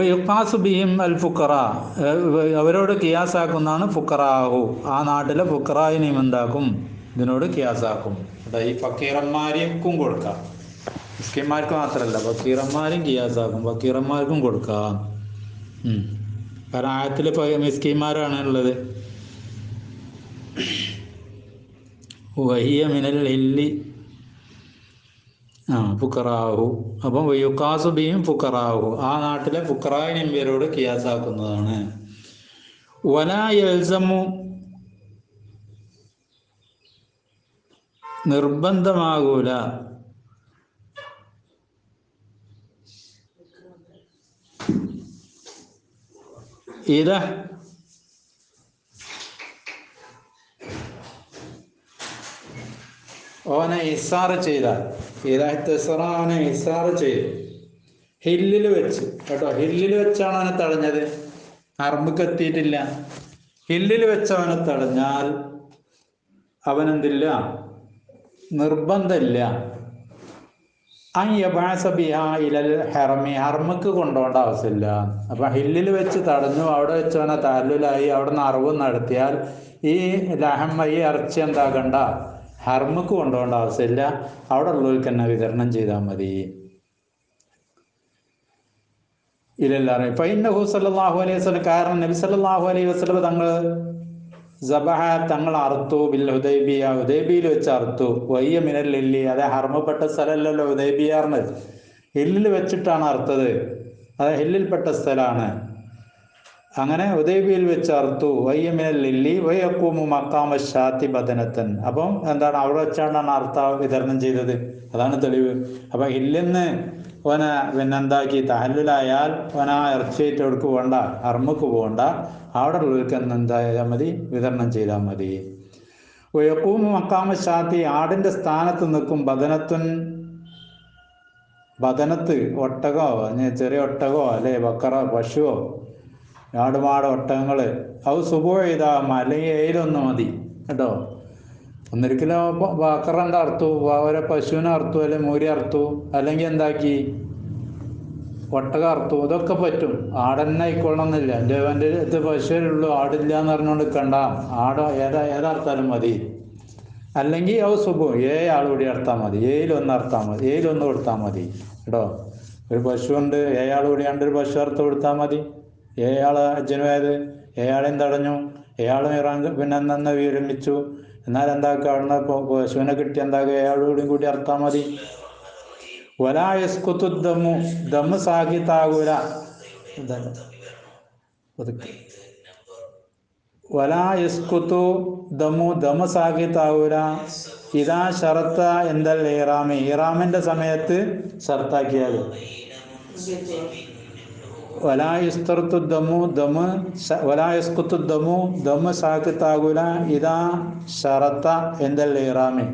യുഖാസു ബിഹിം അൽ ഫുഖറ, അവരോട് കിയാസാക്കുന്നതാണ് ഫുഖറാഹു, ആ നാട്ടിലെ ഫുഖറായിനെയും എന്താക്കും, ഇതിനോട് കിയാസാക്കും. ഈ ഫക്കീറന്മാർക്കും കൊടുക്കാം, മിസ്കിന്മാർക്ക് മാത്രമല്ല, ഫക്കീറന്മാരും കിയാസാക്കും, ഫക്കീറന്മാർക്കും കൊടുക്കാം. കാരണം ആയത്തിൽ മിസ്കീന്മാരാണ് ഉള്ളത്. വഹിയ മിനൽ ഹില്ലി ഫുക്കറാഹു. അപ്പം യുക്കാസുബിയും ഫുക്കറാഹു, ആ നാട്ടിലെ ഫുക്കറായിനും പേരോട് കിയാസാക്കുന്നതാണ്. വലാ യൽസമു, നിർബന്ധമാകൂല, ഇതാ ഓനെ ഇസാറ് ചെയ്താൽ, ഓനെ ഇസാറ് ചെയ്തു ഹില്ലിൽ വെച്ച് കേട്ടോ. ഹില്ലിൽ വെച്ചാണ് അവനെ തടഞ്ഞത്, അറമ്പക്ക് എത്തിയിട്ടില്ല. ഹില്ലിൽ വെച്ച് അവനെ തടഞ്ഞാൽ അവനെന്തില്ല, നിർബന്ധമില്ല ഇലൽ ഹറമി, ഹർമക്ക് കൊണ്ടുപോകേണ്ട ആവശ്യമില്ല. അപ്പം ഹില്ലിൽ വെച്ച് തടഞ്ഞു, അവിടെ വെച്ച് അവനെ തഹല്ലുലായി, അവിടെ നിന്ന് അറിവ് നടത്തിയാൽ ഈ ഈ ഇറച്ചി എന്താക്കണ്ട, ഹർമക്ക് കൊണ്ടുപോകേണ്ട ആവശ്യമില്ല, അവിടെ ഉള്ളവർക്ക് തന്നെ വിതരണം ചെയ്താൽ മതി. ഇല്ലല്ലാറ ഫഇന്നഹു സല്ലല്ലാഹു അലൈഹി വസല്ലം, കാരണം നബി സല്ലല്ലാഹു അലൈഹി വസല്ലം തങ്ങൾ അറുത്തു ബിൽ ഹുദൈബിയ, ഹുദൈബിയിൽ വെച്ച് അറുത്തു. വയ്യ മിനൽ ഹില്ലി, അതെ ഹർമ്മപ്പെട്ട സ്ഥലമല്ലല്ലോ ഹുദൈബിയാറിന്, ഹില്ലിൽ വെച്ചിട്ടാണ് അറുത്തത്, അത് ഹില്ലിൽപ്പെട്ട സ്ഥലമാണ്. അങ്ങനെ ഹുദൈബിയിൽ വെച്ച് അറുത്തു. വയ്യ മിനൽ ഹില്ലി വയഖൂമു മഖാമ ശാത്തി ബദനത്തൻ, അപ്പം എന്താണ് അവിടെ വെച്ചാണ് അർത്ഥ വിതരണം ചെയ്തത്, അതാണ് തെളിവ്. അപ്പം ഹില്ലിന്ന് ഓനെ പിന്നെന്താക്കി തഹല്ലുലായാൽ ഓന ഇറച്ചിയായിട്ട് എവിടേക്ക് പോകണ്ട, ഹർമ്മക്ക് പോകണ്ട, അവിടെ ഉള്ളവർക്ക് എന്തായാൽ മതി, വിതരണം ചെയ്താൽ മതി. വയഖൂമു മഖാമ ശാത്തി, ആടിൻ്റെ സ്ഥാനത്ത് നിൽക്കും. ബദനത്ത് ഒട്ടകോ, ചെറിയ ഒട്ടകോ അല്ലെ ബക്കറ പശുവോ ആടുമാട് ഒട്ടകങ്ങൾ, അത് സുബോ ചെയ്താൽ അല്ലെങ്കിൽ ഏലൊന്നും മതി കേട്ടോ. ഒന്നിരിക്കലും ബക്കറൻ്റെ അറുത്തു, ഓരോ പശുവിനെ അറുത്തു, അല്ലെങ്കിൽ മൂരി അറുത്തു, അല്ലെങ്കിൽ എന്താക്കി ഒട്ടകം അറുത്തു, ഇതൊക്കെ പറ്റും. ആടെന്നെ ആയിക്കൊള്ളണമെന്നില്ല. എൻ്റെ ഇത് പശുവിനുള്ളൂ, ആടില്ല എന്ന് പറഞ്ഞുകൊണ്ട് കണ്ട ആട് ഏതർത്താലും മതി. അല്ലെങ്കിൽ അത് സുബോ ആൾ കൂടി അറുത്താൽ മതി, ഏലൊന്ന് അറുത്താൽ മതി, ഏലൊന്ന് കൊടുത്താൽ മതി കേട്ടോ. ഒരു പശുവുണ്ട്, ആൾ കൂടിയാണ്ട് ഒരു പശു അറുത്ത് കൊടുത്താൽ മതി. അജ്ജനുമായത് ആളെയും തടഞ്ഞു, ഇറാൻ പിന്നെ നിന്ന് വിരമിച്ചു. എന്നാൽ എന്താക്കുക, അവിടുന്ന് പശുവിനെ കിട്ടി എന്താക്കുക, കൂടി അറുത്താൽ മതി. വലായസ്കുത്തു ദമ്മു, ദമ്മ് സാഹിത്താകൂല, വലായസ്കുത്തു ദമ്മു, ദമ്മ് സാഹിത്താകൂല. ഇതാ ഷറത്ത എന്തൽ ഇറാമി, ഇറാമിൻ്റെ സമയത്ത് ഷർത്താക്കിയാൽ. വലായസ്തർത്തു ദമ്മു, വലായസ്കുത്തു ദമ്മു, ദമ്മ് സാഹിത്താകൂല. ഇതാ ഷറത്ത എന്തൽ ഇറാമി,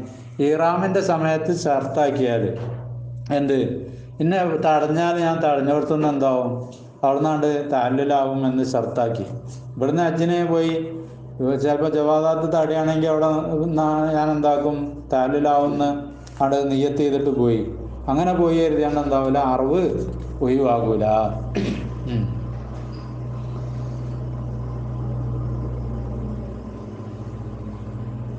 ഇറാമിൻ്റെ സമയത്ത് ഷർത്താക്കിയാൽ. എന്ത് പിന്നെ തടഞ്ഞാൽ ഞാൻ തടഞ്ഞോടത്തുനിന്ന് എന്താവും, അവിടുന്നാണ്ട് തഹല്ലുലാവും എന്ന് ഷർത്താക്കി. ഇവിടുന്ന് ഹജ്ജിന് പോയി ചിലപ്പോൾ ജവാദാത്ത് തടയാണെങ്കിൽ അവിടെ ഞാൻ എന്താക്കും, തഹല്ലുലാവുമെന്ന് അവിടെ നിയ്യത്ത് ചെയ്തിട്ട് പോയി. അങ്ങനെ പോയി കരുതിയാണ്ട് എന്താവില്ല, അറിവ് ഒഴിവാകൂല.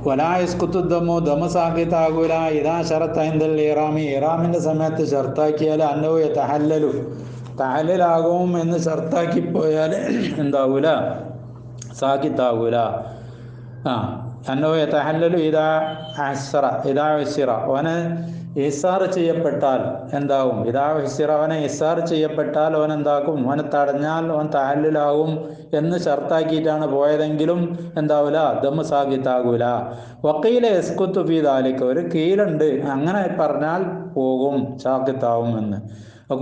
വലായസ്കുത്തു ദമ്മു, ദമ്മ സാഹിത്താകൂല. ഇതാ ഷറത്ത ഇൻദൽ ഇറാമി, ഇറാമിൻ്റെ സമയത്ത് ഷർത്താക്കിയാൽ അന്നോ തഹല്ലലു, തഹല്ലുലാകും എന്ന് ഷർത്താക്കിപ്പോയാൽ എന്താവൂല, സാഹിത്താകൂല. അന്നോ തഹല്ലലു ഇതാ ഇസിറ, ഓനെ ഇസാർ ചെയ്യപ്പെട്ടാൽ എന്താവും, ഇതാ ഇസിറ, ഓനെ ഇസാർ ചെയ്യപ്പെട്ടാൽ ഓൻ എന്താക്കും, ഓനെ തടഞ്ഞാൽ ഓൻ തഹല്ലുലാവും എന്ന് ഷർത്താക്കിയിട്ടാണ് പോയതെങ്കിലും എന്താവൂല, ദമ്മ് സാഹിത്താകൂല. വക്കീല എസ്കുത്തു ഫീ ദാലിക, ഒരു കീലുണ്ട്, അങ്ങനെ പറഞ്ഞാൽ പോകും, സാഹിത്താവും എന്ന്.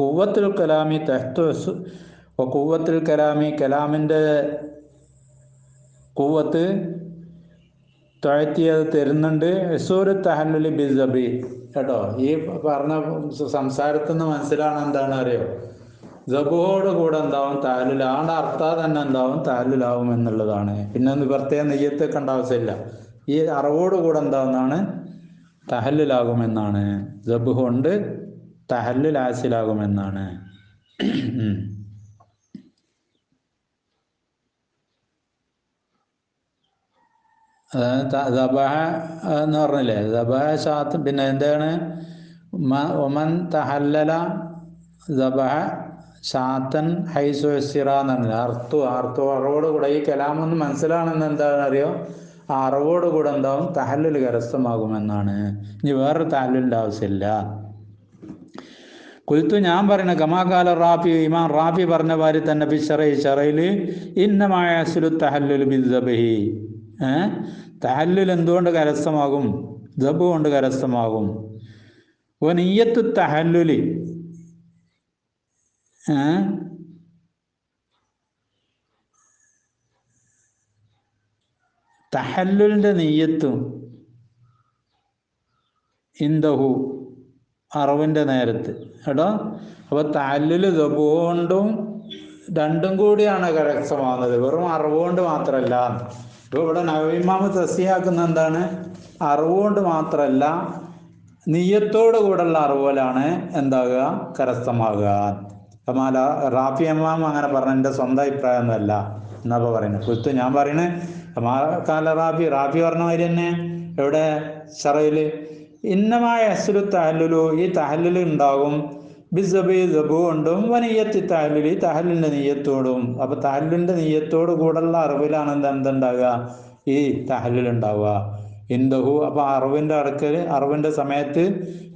കൂവത്തുൽ കലാമി തെഹ്തു, കൂവത്തുൽ കലാമി, കലാമിൻ്റെ കൂവത്ത് താഴ്ത്തിയത് തരുന്നുണ്ട്. സൂര് തഹല്ലുലി ബിസബി കേട്ടോ. ഈ പറഞ്ഞ സംസാരത്തിൽ നിന്ന് മനസ്സിലാണ് എന്താണ് അറിയോ, ജബുഹോട് കൂടെ എന്താവും തഹല്ലുൽ, ആണ്ട് അർത്ഥം തന്നെ എന്താവും തഹല്ലുലാവും എന്നുള്ളതാണ്. പിന്നെ പ്രത്യേക നെയ്യത്ത് കണ്ട ആവശ്യമില്ല, ഈ അറിവോട് കൂടെ എന്താവുന്നതാണ് തഹല്ലുലാകുമെന്നാണ്. ജബുഹുണ്ട് തഹല്ലുൽ ആസിലാകുമെന്നാണ്. അതായത് ദബഹ എന്ന് പറഞ്ഞില്ലേ, ദബഹ ഷാത്ത്, പിന്നെ എന്താണ് ഒമൻ തഹല്ലല ദബഹ ഷാത്തൻ ഹൈസുസിറാന്നാണ് അറിവോട് കൂടെ ഈ കലാമൊന്ന് മനസ്സിലാണെന്ന് എന്താണെന്ന് അറിയോ, ആ അറിവോട് കൂടെ എന്താവും തഹല്ലുൽ കരസ്ഥമാകുമെന്നാണ്. ഇനി വേറൊരു തഹല്ലുലിൻ്റെ ആവശ്യമില്ല. കുൽത്തു ഞാൻ പറയുന്ന കമാകാല റാഫി, ഇമാം റാഫി പറഞ്ഞ മാതിരി തന്നെ ഷറയിൽ ഇന്നമായ അസ്ലു തഹല്ലുൽ ബിദ്ദബഹി, തഹല്ലുൽ എന്തുകൊണ്ട് കരസ്ഥമാകും? ദബ് കൊണ്ട് കരസ്ഥമാകും. വനിയ്യത്തു തഹല്ലുലി, തഹല്ലുലിൻ്റെ നെയ്യത്തും ഇന്ദഹു അറിവിൻ്റെ നേരത്ത് കേട്ടോ. അപ്പോൾ തഹല്ലുൽ ദബ് കൊണ്ടും രണ്ടും കൂടിയാണ് കരസ്ഥമാകുന്നത്, വെറും അറിവുകൊണ്ട് മാത്രമല്ല. ഇപ്പോൾ ഇവിടെ നവീമാമ് തസ്യാക്കുന്ന എന്താണ്? അറിവുകൊണ്ട് മാത്രമല്ല, നിയ്യത്തോടു കൂടെയുള്ള അറിവുകളാണ് എന്താകുക? കരസ്ഥമാകുക. അപ്പം റാഫി ഇമാം അങ്ങനെ പറഞ്ഞ എൻ്റെ സ്വന്തം അഭിപ്രായം ഒന്നുമല്ല എന്നപ്പോൾ പറയുന്നത്. കുത്ത് ഞാൻ പറയുന്നത് കാല റാഫി പറഞ്ഞ മാതിരി തന്നെ എവിടെ ഷറയിൽ ഇന്നമായ അസ്ലു തഹല്ലുലു, ഈ തഹല്ലുൽ ഉണ്ടാകും ബിസബി ദബു കൊണ്ടും വനിയ്യത്തി തഹല്ലുലി, തഹല്ലിൻ്റെ നെയ്യത്തോടും. അപ്പോൾ തഹല്ലിൻ്റെ നെയ്യത്തോട് കൂടെയുള്ള അറിവിലാണ് എന്തുണ്ടാകുക? ഈ തഹല്ലുൽ ഉണ്ടാവുക. ഇന്ദഹു, അപ്പോൾ അറിവിൻ്റെ സമയത്ത്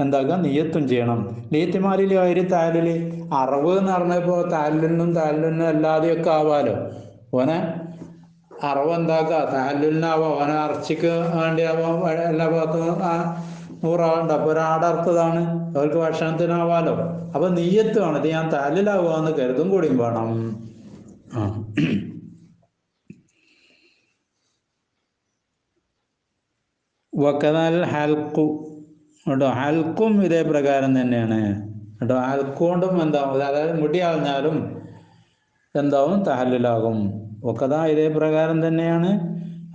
എന്താക്കുക? നിയ്യത്തും ചെയ്യണം. നീത്തിമാലിൽ വരി തഹല്ലുൽ, അറിവ് എന്ന് പറഞ്ഞപ്പോൾ തഹല്ലുലിനും അല്ലാതെയൊക്കെ ആവാലോ. ഓനെ അറിവ് എന്താക്കുക? തഹല്ലുലിനാവാം, ഓനെ ഇറച്ചിക്ക് വേണ്ടിയാവാം, എല്ലാ ഭാഗത്തും 100 ആളുണ്ട്, അപ്പോൾ ഒരാടർത്തതാണ്, അവർക്ക് ഭക്ഷണത്തിനാവാലോ. അപ്പോൾ നിയ്യത്ത് വേണം, ഇത് ഞാൻ തഹല്ലുലാവുകയെന്ന് കരുതും കൂടിയും വേണം. വക്കനാൽ ഹൽക്കു കേട്ടോ, ഹൽക്കും ഇതേ പ്രകാരം തന്നെയാണ് കേട്ടോ. ഹൽക്കൊണ്ടും എന്താവും, അതായത് മുടി കളഞ്ഞാലും എന്താവും? തഹല്ലുലാകും. വക്കതാ ഇതേ പ്രകാരം തന്നെയാണ്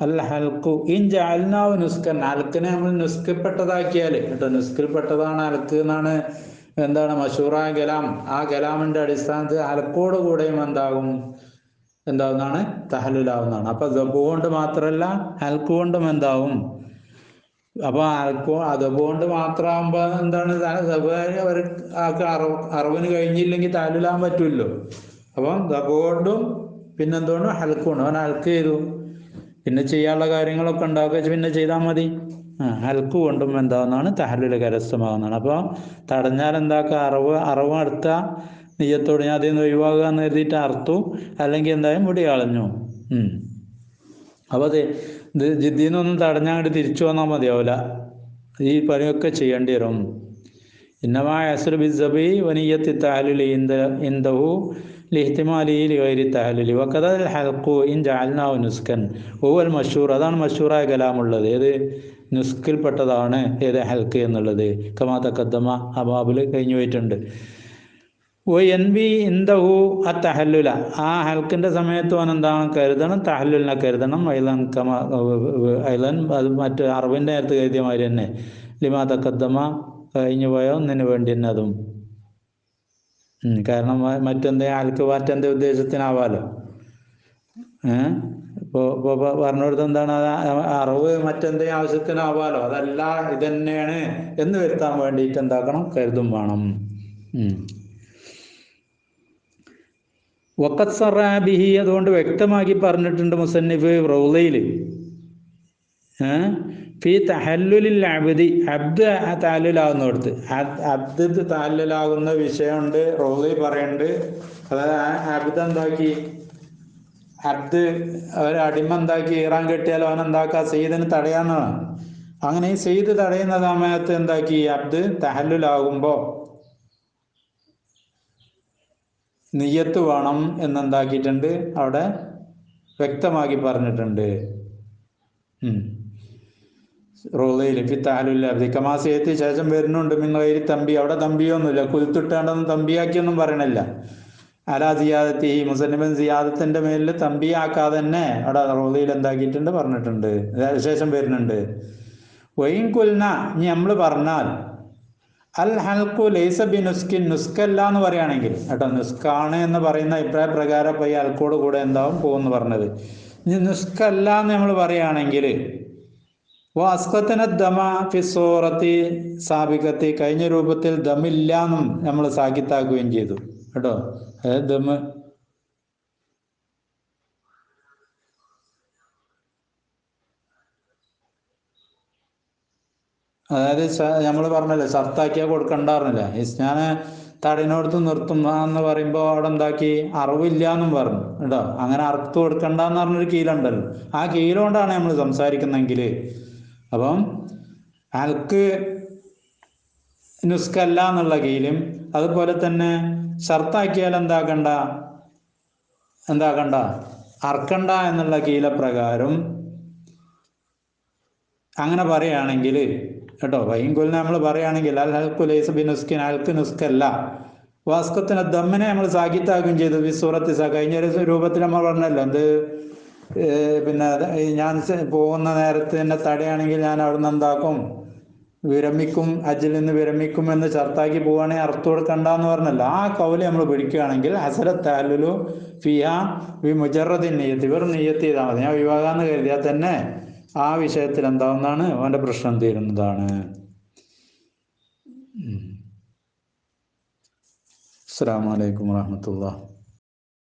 അൽ ഹൽക്കു ഇൻ ജഅൽനാഹു നുസ്കൻ, ഹൽക്കിനെ നമ്മൾ നുസ്കിൽപ്പെട്ടതാക്കിയാൽ കേട്ടോ, നുസ്കിൽപ്പെട്ടതാണ് ഹൽക്ക് എന്നാണ് എന്താണ് മശൂറായ കലാം. ആ കലാമിൻ്റെ അടിസ്ഥാനത്തിൽ ഹൽക്കോട് കൂടെയും എന്താവുന്നതാണ്? തഹല്ലുലാവുന്നതാണ്. അപ്പൊ ദബ് കൊണ്ട് മാത്രമല്ല ഹൽക്ക് കൊണ്ടും എന്താവും? അപ്പൊ അതുകൊണ്ട് മാത്രമാകുമ്പോ എന്താണ്? അറിവിന് കഴിഞ്ഞില്ലെങ്കിൽ തഹല്ലുലാൻ പറ്റുമല്ലോ. അപ്പം ദബ് കൊണ്ടും പിന്നെന്തുകൊണ്ടും ഹൽക്ക് കൊണ്ടും അവൻ ഹൽക്ക് ചെയ്തു, പിന്നെ ചെയ്യാനുള്ള കാര്യങ്ങളൊക്കെ ഉണ്ടാവുക, പിന്നെ ചെയ്താൽ മതി. ഹൽക്ക് കൊണ്ടും എന്താവുന്നതാണ്? തഹല്ലുൽ കരസ്ഥമാകുന്നതാണ്. അപ്പോൾ തടഞ്ഞാൽ എന്താക്കുക? അറിവ് അടുത്ത നെയ്യത്തോട് ഞാൻ അതിൽ നിന്ന് ഒഴിവാകുക എന്ന് കരുതിയിട്ട് അർത്തു, അല്ലെങ്കിൽ എന്തായാലും മുടി കളഞ്ഞു. അപ്പോൾ ഇത് ജിദ്ദീന്നൊന്നും തടഞ്ഞാങ്ങോട്ട് തിരിച്ചു വന്നാൽ മതിയാവില്ല, ഈ പണിയൊക്കെ ചെയ്യേണ്ടി വരും. ഇന്നമായ അസ്ലു ബിസ്സബി വനിയ്യത്തി തഹല്ലുലി ഇന്ദഹു ലിഹ്തിമാലി ലിഗൈരി തഹല്ലുലി വഖദ ഹൽഖു ഇൻ ജഅൽനാഹു നുസ്കൻ ഹുവൽ മശൂർ. അതാണ് മശൂറായ കലാമുള്ളത്. ഏത്? നുസ്കിൽപ്പെട്ടതാണ് ഏത്? ഹൽക്ക് എന്നുള്ളത്. കമാ തഖദ്ദമ, ആ ബാബിൽ കഴിഞ്ഞു പോയിട്ടുണ്ട്. എൻവി ഇന്ദഹു ആ തഹല്ലുല, ആ ഹൽക്കിൻ്റെ സമയത്ത് അവൻ എന്താണ് കരുതണം? തഹല്ലുലിനെ കരുതണം. ഐലൻ അത് മറ്റ് അറിവിൻ്റെ നേരത്ത് കരുതിയ മാതിരി തന്നെ ലിമാ തഖദ്ദമ, കഴിഞ്ഞു പോയോ ഒന്നിനു വേണ്ടി തന്നെ അതും. കാരണം ഹൽക്ക് മറ്റെന്തേ ഉദ്ദേശത്തിനാവാലോ. ഇപ്പോൾ പറഞ്ഞുകൊടുത്ത് എന്താണ്? അറിവ് മറ്റെന്തേ ആവശ്യത്തിനാവാലോ, അതല്ല ഇതന്നെയാണ് എന്ന് വരുത്താൻ വേണ്ടിയിട്ട് എന്താക്കണം? കരുതും വേണം. വഖദ് സറഅ ബിഹി, അതുകൊണ്ട് വ്യക്തമാക്കി പറഞ്ഞിട്ടുണ്ട് മുസന്നിഫ് റൗളയിൽ. ഫി തഹല്ലുലിൽ അബ്ദി, അബ്ദ് തഹല്ലുലാകുന്നിടത്ത് അബ്ദ് തഹല്ലുലാകുന്ന വിഷയമുണ്ട്, റൗളി പറയുന്നുണ്ട്. അതായത് അബ്ദ് എന്താക്കി? അബ്ദ് ഒരടിമ എന്താക്കി? ഈറാൻ കെട്ടിയാൽ അവൻ എന്താക്കുക? സെയ്ദിന് തടയാന്നാണ്. അങ്ങനെ ഈ സെയ്ദ് തടയുന്ന സമയത്ത് എന്താക്കി? അബ്ദ് തഹല്ലുലാകുമ്പോൾ നിയ്യത്ത് വേണം എന്നെന്താക്കിയിട്ടുണ്ട്? അവിടെ വ്യക്തമാക്കി പറഞ്ഞിട്ടുണ്ട്. റോളയിൽ ഫി തഹല്ലുൽ അബ്ദി കമാസിയത്ത് ശേഷം വരുന്നുണ്ട്. മിൻഗൈരി തമ്പി, അവിടെ തമ്പിയൊന്നുമില്ല, കുൽത്തിട്ടാണ്ടെന്ന് തമ്പിയാക്കിയൊന്നും പറയണില്ല. അലാ സിയാദത്തി, മുസന്നിഫൻ സിയാദത്തിന്റെ മേലിൽ തമ്പിയാക്കാതെ തന്നെ അവിടെ റോളയിൽ എന്താക്കിയിട്ടുണ്ട്? പറഞ്ഞിട്ടുണ്ട്. ശേഷം വരുന്നുണ്ട്. വൈൻ കുൽന, ഇനി നമ്മൾ പറഞ്ഞാൽ അൽ ഹൽക്കു ലൈസ ബി നുസ്കിൻ, നുസ്കല്ല എന്ന് പറയുകയാണെങ്കിൽ കേട്ടോ, നുസ്കാണ് എന്ന് പറയുന്ന അഭിപ്രായ പ്രകാരം ഇപ്പോൾ ഈ ഹൽക്കോട് കൂടെ എന്താവും പോകുമെന്ന് പറഞ്ഞത്. ഇനി നുസ്കല്ല എന്ന് നമ്മൾ പറയുകയാണെങ്കിൽ അസ്കത്തന ദമ ഫി സൂറത്തി സാബികത്തി, കഴിഞ്ഞ രൂപത്തിൽ ദമില്ല എന്നും നമ്മൾ സാക്കിത്താക്കുകയും ചെയ്തു. കേട്ടോ. അതായത് ദമ്മ് അതായത് നമ്മൾ പറഞ്ഞല്ലേ ഷർത്താക്കിയാൽ കൊടുക്കണ്ടായിരുന്നില്ല. ഞാൻ തടിനോടത്ത് നിർത്തും എന്ന് പറയുമ്പോൾ അവിടെ എന്താക്കി അറിവില്ല എന്നും പറഞ്ഞു കേട്ടോ. അങ്ങനെ അറുത്ത് കൊടുക്കണ്ടെന്ന് പറഞ്ഞൊരു കീലുണ്ടല്ലോ, ആ കീലുകൊണ്ടാണ് നമ്മൾ സംസാരിക്കുന്നെങ്കിൽ അപ്പം അൽക്ക് നുസ്കല്ല എന്നുള്ള കീലും അതുപോലെ തന്നെ ഷർത്താക്കിയാൽ എന്താക്കണ്ട അർക്കണ്ട എന്നുള്ള കീലപ്രകാരം അങ്ങനെ പറയുകയാണെങ്കിൽ കേട്ടോ, വൈകുൽ നമ്മൾ പറയുകയാണെങ്കിൽ അൽ ഹൽക്കു ലൈസ ബി നുസ്കിൻ, അൽക്ക് നുസ്കല്ല. വാസ്കത്തിന് ദമ്മിനെ നമ്മൾ സാഗിത്താക്കുകയും ചെയ്തു. സൂറത്ത് കഴിഞ്ഞ ഒരു രൂപത്തിൽ നമ്മൾ പറഞ്ഞല്ലോ എന്ത്, പിന്നെ ഞാൻ പോകുന്ന നേരത്ത് തന്നെ തടയാണെങ്കിൽ ഞാൻ അവിടുന്ന് എന്താക്കും, വിരമിക്കും, ഹജ്ജിൽ നിന്ന് വിരമിക്കും എന്ന് ഷർത്താക്കി പോവുകയാണെങ്കിൽ അർത്ഥം കൊടുക്കണ്ടെന്ന് പറഞ്ഞല്ലോ. ആ കൗല് നമ്മൾ പിടിക്കുകയാണെങ്കിൽ ഹസരത്താലുലു ഫിയ വി മുജറദിൻ നെയ്യത്ത്, ഇവർ നെയ്യത്ത് ചെയ്താൽ മതി. ഞാൻ വിവാഹമെന്ന് കരുതിയാൽ തന്നെ ആ വിഷയത്തിൽ എന്താവുന്നതാണ്, അവൻ്റെ പ്രശ്നം തീരുന്നതാണ്. അസ്സലാമു അലൈക്കും വറഹ്മത്തുള്ളാഹി.